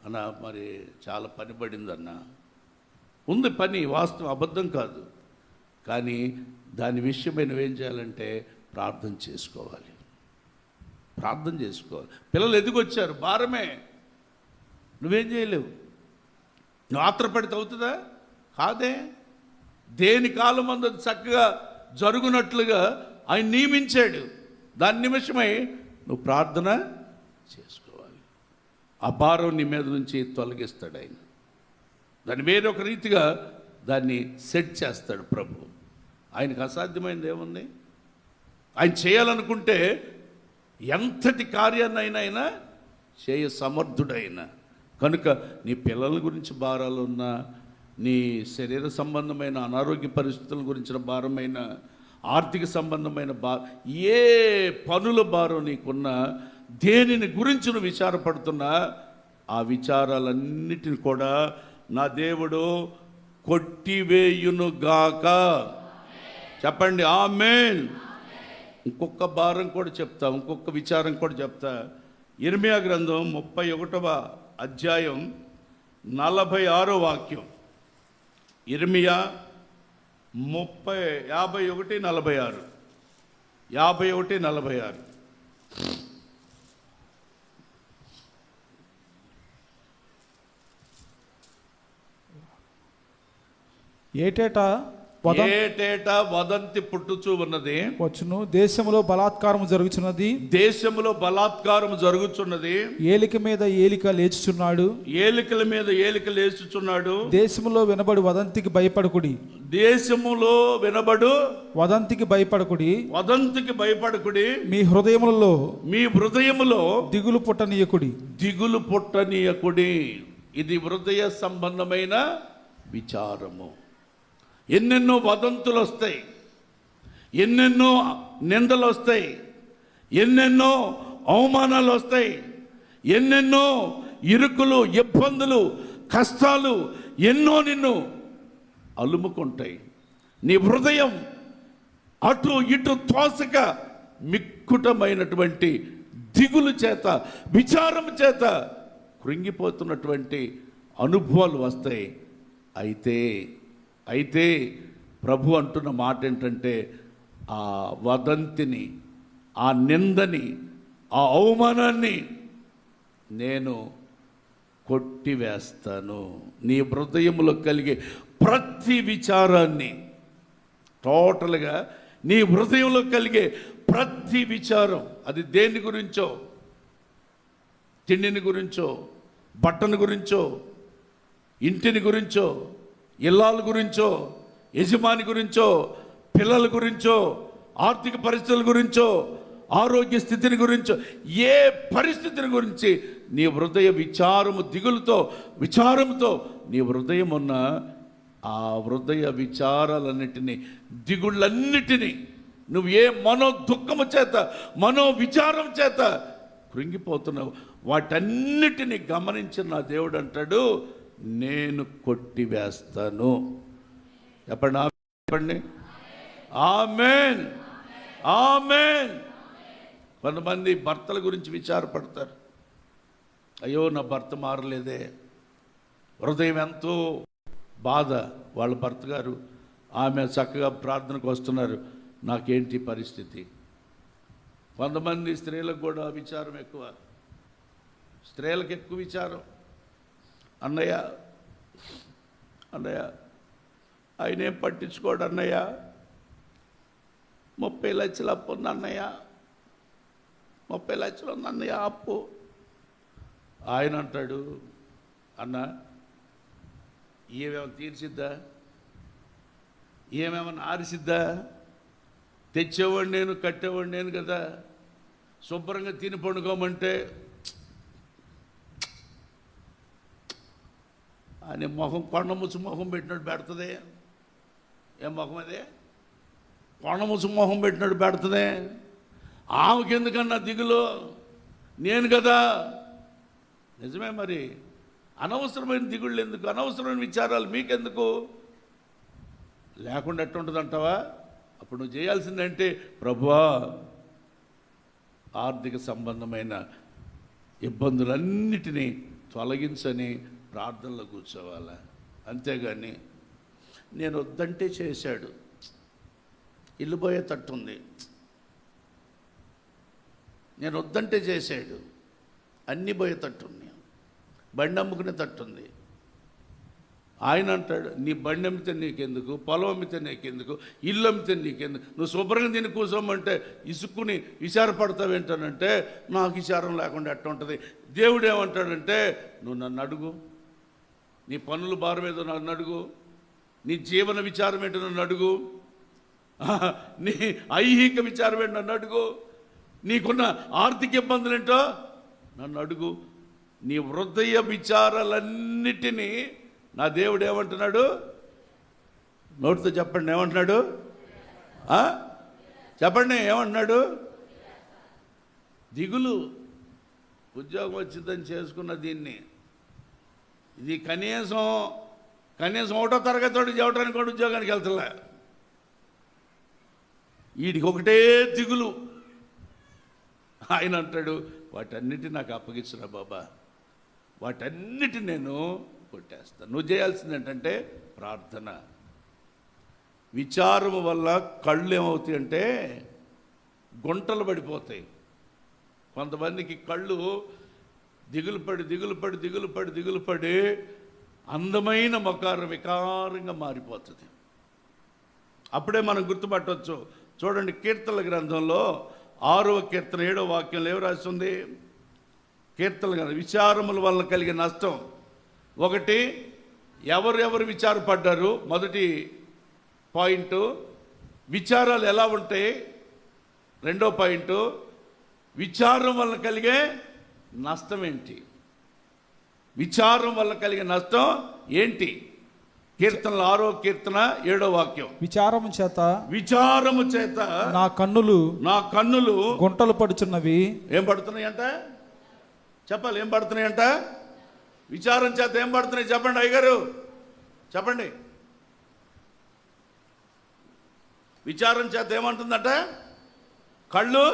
అన్న? మరి చాలా పని పడిందన్న. ఉంది పని, వాస్తవం, అబద్ధం కాదు. కానీ దాని విషయమై నువ్వేం చేయాలంటే ప్రార్థన చేసుకోవాలి. పిల్లలు ఎదిగొచ్చారు, భారమే, నువ్వేం చేయలేవు. నువ్వు ఆత్రపడితే అవుతుందా? కాదే. దేని కాలం అందు చక్కగా జరుగునట్లుగా ఆయన నియమించాడు. దాని నిమిషమై నువ్వు ప్రార్థన చేసుకోవాలి. ఆ భారం నీ మీద నుంచి తొలగిస్తాడు ఆయన. దాన్ని వేరొక రీతిగా దాన్ని సెట్ చేస్తాడు ప్రభు. ఆయనకు అసాధ్యమైనది ఏముంది? ఆయన చేయాలనుకుంటే ఎంతటి కార్యాన్నైనా చేయ సమర్థుడైన కనుక నీ పిల్లల గురించి భారాలు ఉన్నా, నీ శరీర సంబంధమైన అనారోగ్య పరిస్థితుల గురించిన భారమైన, ఆర్థిక సంబంధమైన ఏ పనుల భారం నీకున్నా, దేనిని గురించి నువ్వు విచారపడుతున్నా, ఆ విచారాలన్నిటిని కూడా నా దేవుడు కొట్టివేయునుగాక. చెప్పండి ఆమేన్. ఇంకొక భారం కూడా చెప్తా, ఇంకొక విచారం కూడా చెప్తా. ఇర్మియా గ్రంథం 31వ అధ్యాయం 46వ వాక్యం. ఇర్మియా 51:46. 51:46. ఏటేటా వదంతి పుట్టుచూ ఉన్నది వచ్చును, దేశములో బలాత్కారం జరుగుచున్నది, దేశములో బలాత్కారం జరుగుచున్నది, ఏలిక మీద ఏలిక లేచుచున్నాడు, ఏలికల మీద ఏలిక లేచుచున్నాడు. దేశములో వినబడు వదంతికి భయపడకుడి, దేశములో వినబడు వదంతికి భయపడకుడి, వదంతికి భయపడకుడి, మీ హృదయములలో దిగులు పుట్టనీయకుడి, దిగులు పుట్టనీయకుడి. ఇది హృదయ సంబంధమైన విచారము. ఎన్నెన్నో వదంతులు వస్తాయి, ఎన్నెన్నో నిందలు వస్తాయి, ఎన్నెన్నో అవమానాలు వస్తాయి, ఎన్నెన్నో ఇరుకులు, ఇబ్బందులు, కష్టాలు ఎన్నో నిన్ను అలుముకుంటాయి. నీ హృదయం అటు ఇటు తోసక మిక్కుటమైనటువంటి దిగులు చేత, విచారం చేత కృంగిపోతున్నటువంటి అనుభవాలు వస్తాయి. అయితే ప్రభు అంటున్న మాట ఏంటంటే, ఆ వదంతిని, ఆ నిందని, ఆ అవమానాన్ని నేను కొట్టివేస్తాను. నీ హృదయంలో కలిగే ప్రతి విచారాన్ని, టోటల్గా నీ హృదయంలో కలిగే ప్రతి విచారం, అది దేని గురించో, తిండిని గురించో, బట్టని గురించో, ఇంటిని గురించో, ఇల్లాల గురించో, యజమాని గురించో, పిల్లల గురించో, ఆర్థిక పరిస్థితుల గురించో, ఆరోగ్య స్థితిని గురించో, ఏ పరిస్థితిని గురించి నీ హృదయ విచారము, దిగులుతో, విచారంతో నీ హృదయం ఉన్న ఆ హృదయ విచారాలన్నిటినీ, దిగుళ్ళన్నిటినీ నువ్వు ఏ మనో దుఃఖము చేత, మనో విచారం చేత కృంగిపోతున్నావు, వాటన్నిటిని గమనించిన నా దేవుడు అంటాడు, నేను కొట్టివేస్తాను. చెప్పండి ఆమేన్, ఆమేన్. కొంతమంది భర్తల గురించి విచారపడతారు. అయ్యో నా భర్త మారలేదే, హృదయం ఎంతో బాధ. వాళ్ళ భర్త గారు, ఆమె చక్కగా ప్రార్థనకు వస్తున్నారు, నాకేంటి పరిస్థితి. కొంతమంది స్త్రీలకు కూడా విచారం ఎక్కువ, స్త్రీలకు ఎక్కువ విచారం. అన్నయ్య ఆయన ఏం పట్టించుకోడు అన్నయ్య, 30 లక్షలు అప్పు ఉంది అన్నయ్య, 30 లక్షలు ఉంది అన్నయ్య అప్పు. ఆయన అంటాడు, అన్న ఏమేమో తీర్చిద్దా, ఏమేమన్నా ఆరిసిద్దా, తెచ్చేవాడు నేను, కట్టేవాడు నేను కదా, శుభ్రంగా తిని పండుకోమంటే అని మొహం కొండముచ్చు మొహం పెట్టినట్టు పెడుతుంది. ఏం మొహం అదే, కొండముచ్చు మొహం పెట్టినట్టు పెడుతుంది. ఆమెకి ఎందుకన్నా దిగులు, నేను కదా. నిజమే, మరి అనవసరమైన దిగుళ్ళు ఎందుకు, అనవసరమైన విచారాలు మీకెందుకు? లేకుండా ఎట్టుంటుంది అంటావా? అప్పుడు నువ్వు చేయాల్సిందంటే, ప్రభువా ఆర్థిక సంబంధమైన ఇబ్బందులన్నిటినీ తొలగించని ప్రార్థనలో కూర్చోవాలా. అంతేగాని నేను వద్దంటే చేశాడు, ఇల్లు పోయే తట్టుంది, నేను వద్దంటే చేశాడు, అన్నీ పోయే తట్టుంది, బండి అమ్ముకునే తట్టుంది. ఆయన అంటాడు, నీ బండి అమ్మితే నీకెందుకు, పొలం అమ్మితే నీకెందుకు, ఇల్లు అమ్మితే నీకెందుకు, నువ్వు శుభ్రంగా తిని కూర్చోమంటే ఇసుక్కుని విచారపడతావేంటానంటే, నాకు విచారం లేకుండా ఎట్ట ఉంటుంది. దేవుడు ఏమంటాడంటే, నువ్వు నన్ను అడుగు, నీ పనుల భారం ఏదో నన్ను అడుగు, నీ జీవన విచారం ఏంటో నన్ను అడుగు, నీ ఐహిక విచారం ఏంటో నన్ను అడుగు, నీకున్న ఆర్థిక ఇబ్బందులు ఏంటో నన్ను అడుగు. నీ హృదయ విచారాలన్నిటినీ నా దేవుడు ఏమంటున్నాడు? నోటితో చెప్పండి, ఏమంటున్నాడు? చెప్పండి, ఏమంటున్నాడు? దిగులు. ఉద్యోగం వచ్చిందని చేసుకున్న దీన్ని, ఇది కనీసం ఒకటో తరగతి చెప్పడానికి కూడా ఉద్యోగానికి వెళ్తలే. వీడికి ఒకటే దిగులు. ఆయన అంటాడు, వాటన్నిటి నాకు అప్పగించిన బాబా, వాటన్నిటి నేను కొట్టేస్తాను. నువ్వు చేయాల్సింది ఏంటంటే ప్రార్థన. విచారము వల్ల కళ్ళు ఏమవుతాయి అంటే గుంటలు పడిపోతాయి. కొంతమందికి కళ్ళు దిగులు పడి అందమైన మకారం వికారంగా మారిపోతుంది. అప్పుడే మనం గుర్తుపట్టవచ్చు. చూడండి, కీర్తనల గ్రంథంలో 6వ కీర్తన 7వ వాక్యంలో ఏం రాస్తుంది? కీర్తనల గ్రంథం, విచారముల వల్ల కలిగే నష్టం. ఒకటి, ఎవరెవరు విచారపడ్డారు. మొదటి పాయింట్, విచారాలు ఎలా ఉంటాయి. రెండో పాయింట్, విచారం వల్ల కలిగే నష్టం ఏంటి. విచారం వల్ల కలిగే నష్టం ఏంటి? కీర్తనలు 6వ కీర్తన 7వ వాక్యం, విచారము చేత నా కన్నులు గుంటలు పడుచున్నవి. ఏం పడుతున్నాయంట? చెప్పాలి, ఏం పడుతున్నాయంట? విచారం చేత ఏం పడుతున్నాయి? చెప్పండి అయ్యగారు, చెప్పండి. విచారం చేత ఏమంటుందట? కళ్ళు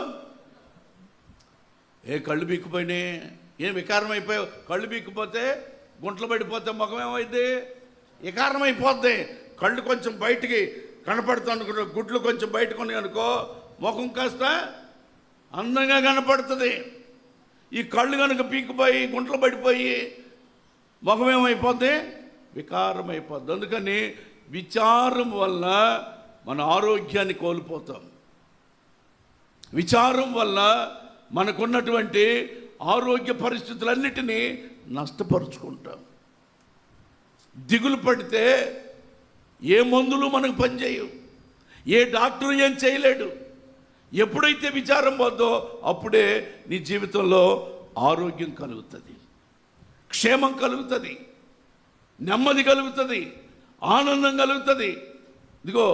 బీక్కుపోయినాయి. ఏం వికారం అయిపోయావు? కళ్ళు బీక్కుపోతే, గుంటలు పడిపోతే ముఖం ఏమైంది? వికారం అయిపోద్ది. కళ్ళు కొంచెం బయటికి కనపడుతుంది, గుడ్లు కొంచెం బయటకు ఉన్నాయి అనుకో, ముఖం కాస్త అందంగా కనపడుతుంది. ఈ కళ్ళు కనుక పీక్కుపోయి గుంటలు పడిపోయి ముఖం ఏమైపోద్ది? వికారం అయిపోద్ది. అందుకని విచారం వల్ల మన ఆరోగ్యాన్ని కోల్పోతాం. విచారం వల్ల మనకున్నటువంటి ఆరోగ్య పరిస్థితులన్నిటినీ నష్టపరుచుకుంటాం. దిగులు పడితే ఏ మందులు మనకు పనిచేయవు, ఏ డాక్టర్ ఏం చేయలేడు. ఎప్పుడైతే విచారం పోద్దో అప్పుడే నీ జీవితంలో ఆరోగ్యం కలుగుతుంది, క్షేమం కలుగుతుంది, నెమ్మది కలుగుతుంది, ఆనందం కలుగుతుంది. ఇదిగో,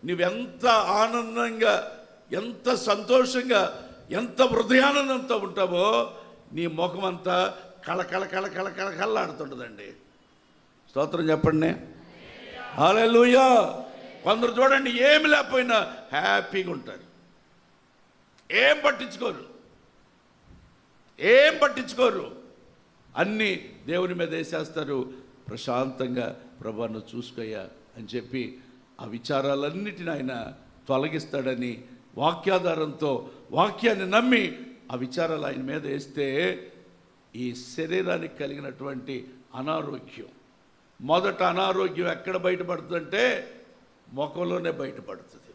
నువ్వెంత ఆనందంగా, ఎంత సంతోషంగా, ఎంత హృదయానందంతో ఉంటావో నీ ముఖం అంతా కళకళలాడుతుంటుందండి. స్తోత్రం చెప్పండి, హల్లెలూయా. కొందరు చూడండి, ఏమి లేకపోయినా హ్యాపీగా ఉంటారు, ఏం పట్టించుకోరు, అన్నీ దేవుని మీద వేసేస్తారు. ప్రశాంతంగా ప్రభా నువ్వు చూసుకోయ్యా అని చెప్పి ఆ విచారాలన్నిటిని ఆయన తొలగిస్తాడని వాక్యాధారంతో, వాక్యాన్ని నమ్మి ఆ విచారాలు ఆయన మీద వేస్తే ఈ శరీరానికి కలిగినటువంటి అనారోగ్యం, మొదట అనారోగ్యం ఎక్కడ బయటపడుతుందంటే ముఖంలోనే బయటపడుతుంది.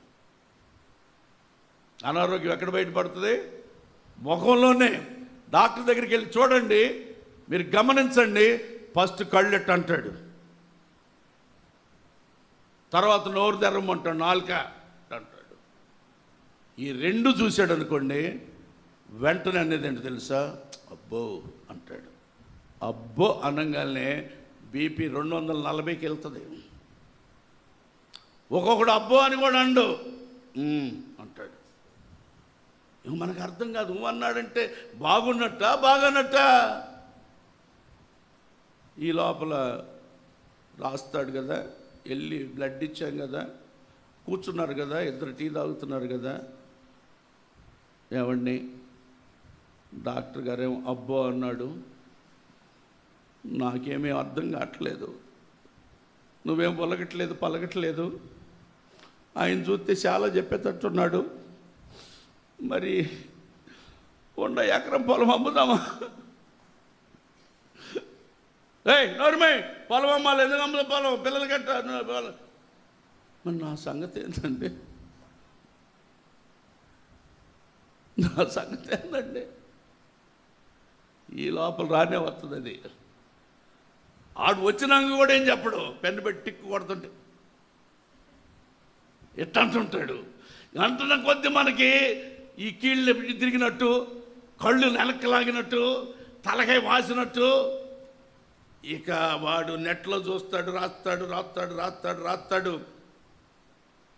అనారోగ్యం ఎక్కడ బయటపడుతుంది? ముఖంలోనే. డాక్టర్ దగ్గరికి వెళ్ళి చూడండి, మీరు గమనించండి. ఫస్ట్ కళ్ళెట్టు అంటాడు, తర్వాత నోరు తెరమంటాడు, నాలుక అంటాడు. ఈ రెండు చూశాడు అనుకోండి, వెంటనే అనేది ఏంటో తెలుసా? అబ్బో అంటాడు. అబ్బో అనగానే బీపీ 240కి వెళ్తుంది. ఒక్కొక్కడు అబ్బో అని కూడా అండు అంటాడు. మనకు అర్థం కాదు. అన్నాడంటే బాగానట్టా ఈ లోపల రాస్తాడు కదా, వెళ్ళి బ్లడ్ ఇచ్చాం కదా, కూర్చున్నారు కదా, ఇద్దరు టీ తాగుతున్నారు కదా, ఏమండి డాక్టర్ గారేమో అబ్బో అన్నాడు, నాకేమీ అర్థం కావట్లేదు, నువ్వేం పలగట్లేదు, ఆయన చూస్తే చాలా చెప్పేటట్టున్నాడు, మరి 100 ఎకరం పొలం అమ్ముదామా? నోర్మే, పొలం అమ్మాలి, ఎందుకు అమ్ముదా పొలం, పిల్లలు గట్ట. మరి నా సంగతి ఏంటండి? ఈ లోపల రానే వస్తుంది అది. ఆడు వచ్చినాక కూడా ఏం చెప్పడు, పెన్ను పెట్టి టిక్కు కొడుతుంటే ఎట్ట అంటుంటాడు. అంటున్న కొద్ది మనకి ఈ కీళ్ళు తిరిగినట్టు, కళ్ళు నెలక్కలాగినట్టు, తలకాయ వాసినట్టు. ఇక వాడు నెట్లో చూస్తాడు, రాస్తాడు.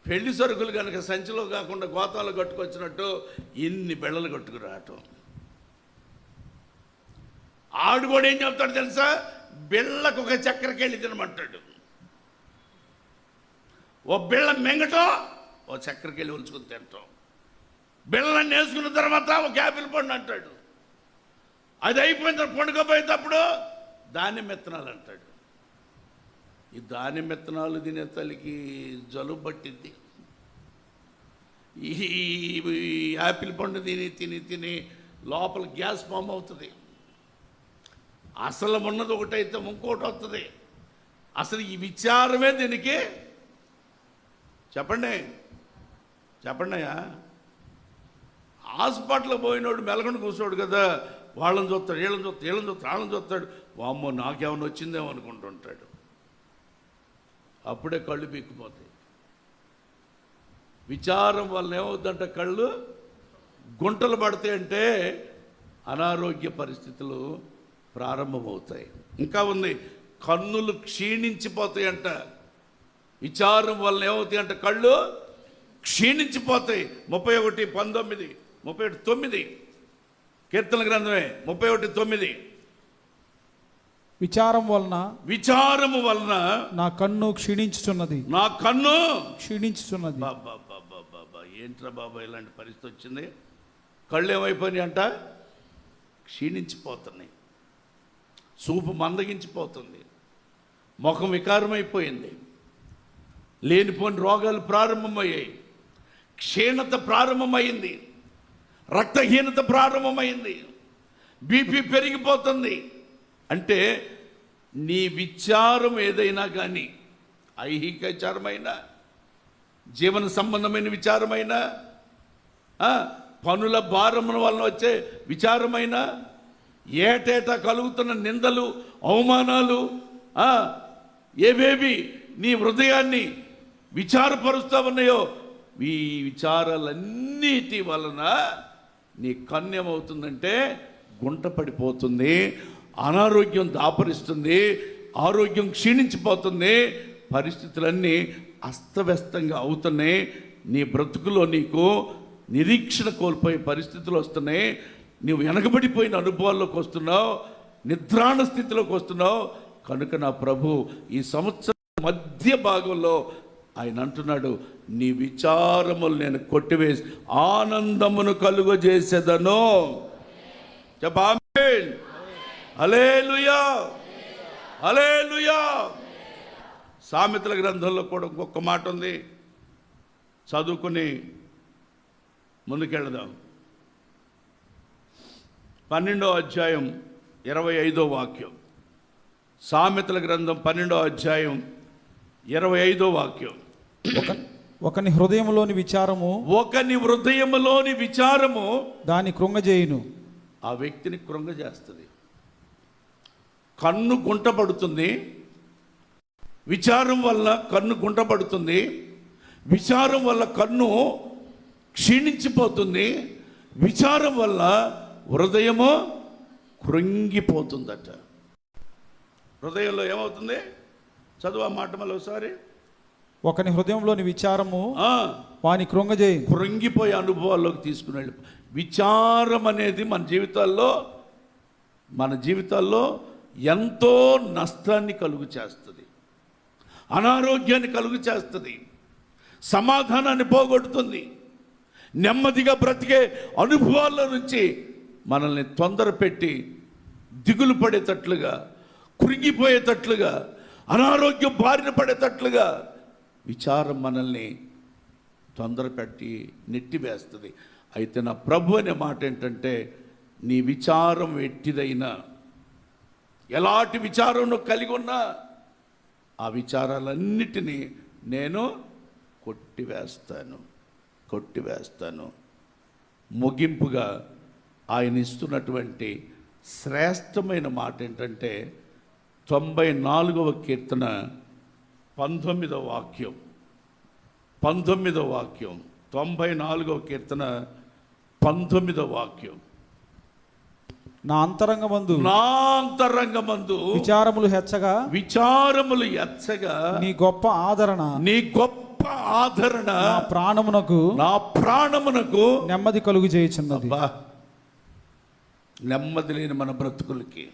పెళ్లి సరుకులు కనుక సంచిలో కాకుండా గోతాలు కట్టుకొచ్చినట్టు ఇన్ని బెళ్ళలు కట్టుకురావటం. ఆడు కూడా ఏం చెప్తాడు తెలుసా? బిళ్ళకు ఒక చక్కెరకెళ్ళి తినమంటాడు. ఓ బిళ్ళ మెంగటం, ఓ చక్కెరకెళ్ళి ఉంచుకుని తింటాం. బిళ్ళని వేసుకున్న తర్వాత ఒక యాపిల్ పండు అంటాడు. అది అయిపోయిన తర్వాత పండుగపోయేటప్పుడు దానిమ్మ విత్తనాలు అంటాడు. ఈ దానిమ్మ విత్తనాలు తినే తల్లికి జలుబు పట్టింది. ఈ యాపిల్ పండు తిని లోపల గ్యాస్ ఫామ్ అవుతుంది. అసలు ఉన్నది ఒకటైతే ఇంకోటి వస్తుంది. అసలు ఈ విచారమే దీనికి. చెప్పండి అయ్యా. హాస్పిటల్కి పోయినోడు మెలగొండ కూర్చోడు కదా, వాళ్ళని చూస్తాడు, వాళ్ళని చూస్తాడు. వామ్మో నాకేమైనా వచ్చిందేమో అనుకుంటుంటాడు. అప్పుడే కళ్ళు పీక్కుపోతాయి. విచారం వల్ల ఏమవుతుందంటే కళ్ళు గుంటలు పడతాయంటే అనారోగ్య పరిస్థితులు ప్రారంభమవుతాయి. ఇంకా ఉంది, కన్నులు క్షీణించిపోతాయంట. విచారం వల్ల ఏమవుతాయంట? కళ్ళు క్షీణించిపోతాయి. 31:9 కీర్తన గ్రంథమే 31:9. విచారము వలన నా కన్ను క్షీణించుచున్నది. బాబా ఏంట్రా బాబా ఇలాంటి పరిస్థితి వచ్చింది? కళ్ళు ఏమైపోయినాయి అంట? క్షీణించిపోతున్నాయి. చూపు మందగించిపోతుంది. ముఖం వికారమైపోయింది. లేనిపోని రోగాలు ప్రారంభమయ్యాయి. క్షీణత ప్రారంభమైంది. రక్తహీనత ప్రారంభమైంది. బీపీ పెరిగిపోతుంది. అంటే నీ విచారం ఏదైనా కానీ, ఐహిక విచారమైనా, జీవన సంబంధమైన విచారమైనా, పనుల భారం వలన వచ్చే విచారమైనా, ఏటేటా కలుగుతున్న నిందలు, అవమానాలు, ఏవేవి నీ హృదయాన్ని విచారపరుస్తూ ఉన్నాయో, ఈ విచారాలన్నిటి వలన నీ కన్యమవుతుందంటే గుంట పడిపోతుంది. అనారోగ్యం దాపరిస్తుంది. ఆరోగ్యం క్షీణించిపోతుంది. పరిస్థితులన్నీ అస్తవ్యస్తంగా అవుతున్నాయి. నీ బ్రతుకులో నీకు నిరీక్షణ కోల్పోయే పరిస్థితులు వస్తున్నాయి. నువ్వు వెనకబడిపోయిన అనుభవాల్లోకి వస్తున్నావు. నిద్రాణ స్థితిలోకి వస్తున్నావు. కనుక నా ప్రభు ఈ సంవత్సరం మధ్య భాగంలో ఆయన అంటున్నాడు, నీ విచారములు నేను కొట్టివేసి ఆనందమును కలుగజేసేదను. ఆమేన్. హల్లెలూయా, హల్లెలూయా. సామెతల గ్రంథంలో కూడా ఇంకొక మాట ఉంది, చదువుకుని ముందుకెళ్దాం. 12వ అధ్యాయం 25వ వాక్యం. సామెతల గ్రంథం 12వ అధ్యాయం 25వ వాక్యం. ఒకని హృదయములోని విచారము దాని కృంగజేయును. ఆ వ్యక్తిని కృంగజేస్తుంది. కన్ను గుంటపడుతుంది. విచారం వల్ల కన్ను గుంటపడుతుంది. విచారం వల్ల కన్ను క్షీణించిపోతుంది. విచారం వల్ల హృదయము కృంగిపోతుందట. హృదయంలో ఏమవుతుంది? చదువు ఆ మాట మళ్ళీ ఒకసారి. ఒకని హృదయంలోని విచారము వాని కృంగజేయును. కృంగిపోయే అనుభవాల్లోకి తీసుకుని వెళ్ళి, విచారం అనేది మన జీవితాల్లో ఎంతో నష్టాన్ని కలుగు చేస్తుంది. అనారోగ్యాన్ని కలుగు చేస్తుంది. సమాధానాన్ని పోగొడుతుంది. నెమ్మదిగా బ్రతికే అనుభవాల నుంచి మనల్ని తొందర పెట్టి దిగులు పడేటట్లుగా, కృంగిపోయేటట్లుగా, అనారోగ్యం బారిన పడేటట్లుగా విచారం మనల్ని తొందర పెట్టి నెట్టివేస్తుంది. అయితే నా ప్రభు అనే మాట ఏంటంటే, నీ విచారం ఎట్టిదైనా, ఎలాంటి విచారం నువ్వు కలిగి ఉన్నా, ఆ విచారాలన్నిటినీ నేను కొట్టివేస్తాను. ముగింపుగా ఆయన ఇస్తున్నటువంటి శ్రేష్టమైన మాట ఏంటంటే 94వ కీర్తన 19వ వాక్యం. 19వ వాక్యం 94వ కీర్తన 19వ వాక్యం. నా అంతరంగమందు నా అంతరంగమందు విచారములు హెచ్చగా విచారములు ఎచ్చగా నీ గొప్ప ఆదరణ నీ గొప్ప ఆదరణ నా ప్రాణమునకు నెమ్మది కలుగు చేయుచున్నది. అబ్బా, నెమ్మది లేని మన బ్రతుకులకి,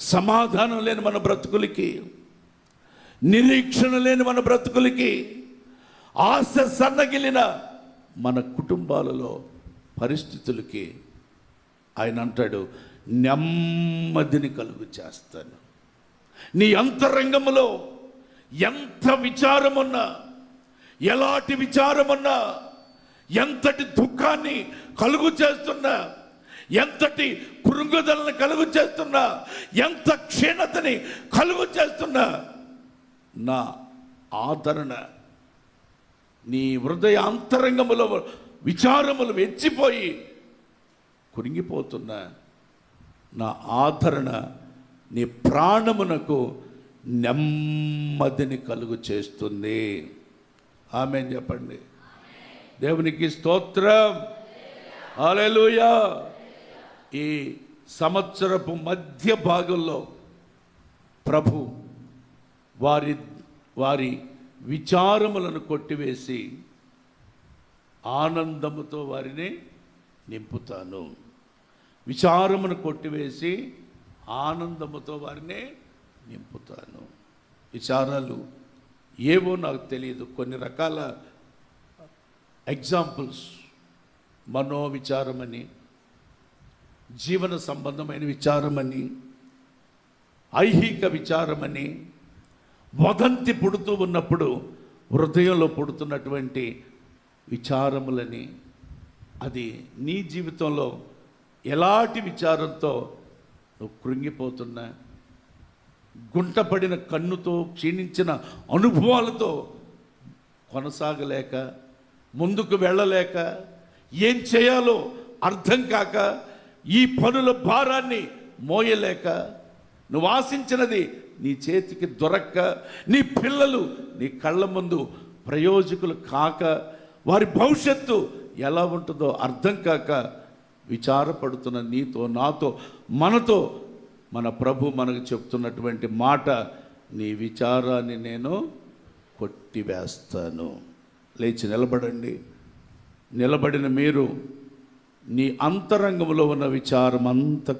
సమాధానం లేని మన బ్రతుకులకి, నిరీక్షణ లేని మన బ్రతుకులకి, ఆశ సన్నగిలిన మన కుటుంబాలలో పరిస్థితులకి ఆయన అంటాడు, నెమ్మదిని కలుగు చేస్తాను. నీ అంతరంగములో ఎంత విచారమున్నా, ఎలాంటి విచారమున్నా, ఎంతటి దుఃఖాన్ని కలుగు చేస్తున్నా, ఎంతటి కృంగుదలను కలుగు చేస్తున్నా, ఎంత క్షీణతని కలుగు చేస్తున్నా, నా ఆదరణ నీ హృదయ అంతరంగములో విచారములు వెచ్చిపోయి కురింగిపోతున్న నా ఆదరణ నీ ప్రాణమునకు నెమ్మదిని కలుగు చేస్తుంది. ఆమేన్ చెప్పండి. దేవునికి స్తోత్రం. హల్లెలూయా. ఈ సంవత్సరపు మధ్య భాగంలో ప్రభు వారి విచారములను కొట్టివేసి ఆనందముతో వారిని నింపుతాను. విచారమును కొట్టివేసి ఆనందముతో వారిని నింపుతాను. విచారాలు ఏవో నాకు తెలియదు, కొన్ని రకాల ఎగ్జాంపుల్స్. మనోవిచారమని, జీవన సంబంధమైన విచారమని, ఐహిక విచారమని, వదంతి పుడుతూ ఉన్నప్పుడు హృదయంలో పుడుతున్నటువంటి విచారములని, అది నీ జీవితంలో ఎలాంటి విచారంతో నువ్వు కృంగిపోతున్నా, గుంటపడిన కన్నుతో, క్షీణించిన అనుభవాలతో కొనసాగలేక, ముందుకు వెళ్ళలేక, ఏం చేయాలో అర్థం కాక, ఈ పనుల భారాన్ని మోయలేక, నువ్వు ఆశించినది నీ చేతికి దొరక్క, నీ పిల్లలు నీ కళ్ళ ముందు ప్రయోజకులు కాక, వారి భవిష్యత్తు ఎలా ఉంటుందో అర్థం కాక విచారపడుతున్న నీతో, నాతో, మనతో మన ప్రభు మనకు చెప్తున్నటువంటి మాట, నీ విచారాన్ని నేను కొట్టివేస్తాను. లేచి నిలబడండి. నిలబడిన మీరు నీ అంతరంగంలో ఉన్న విచారం అంతా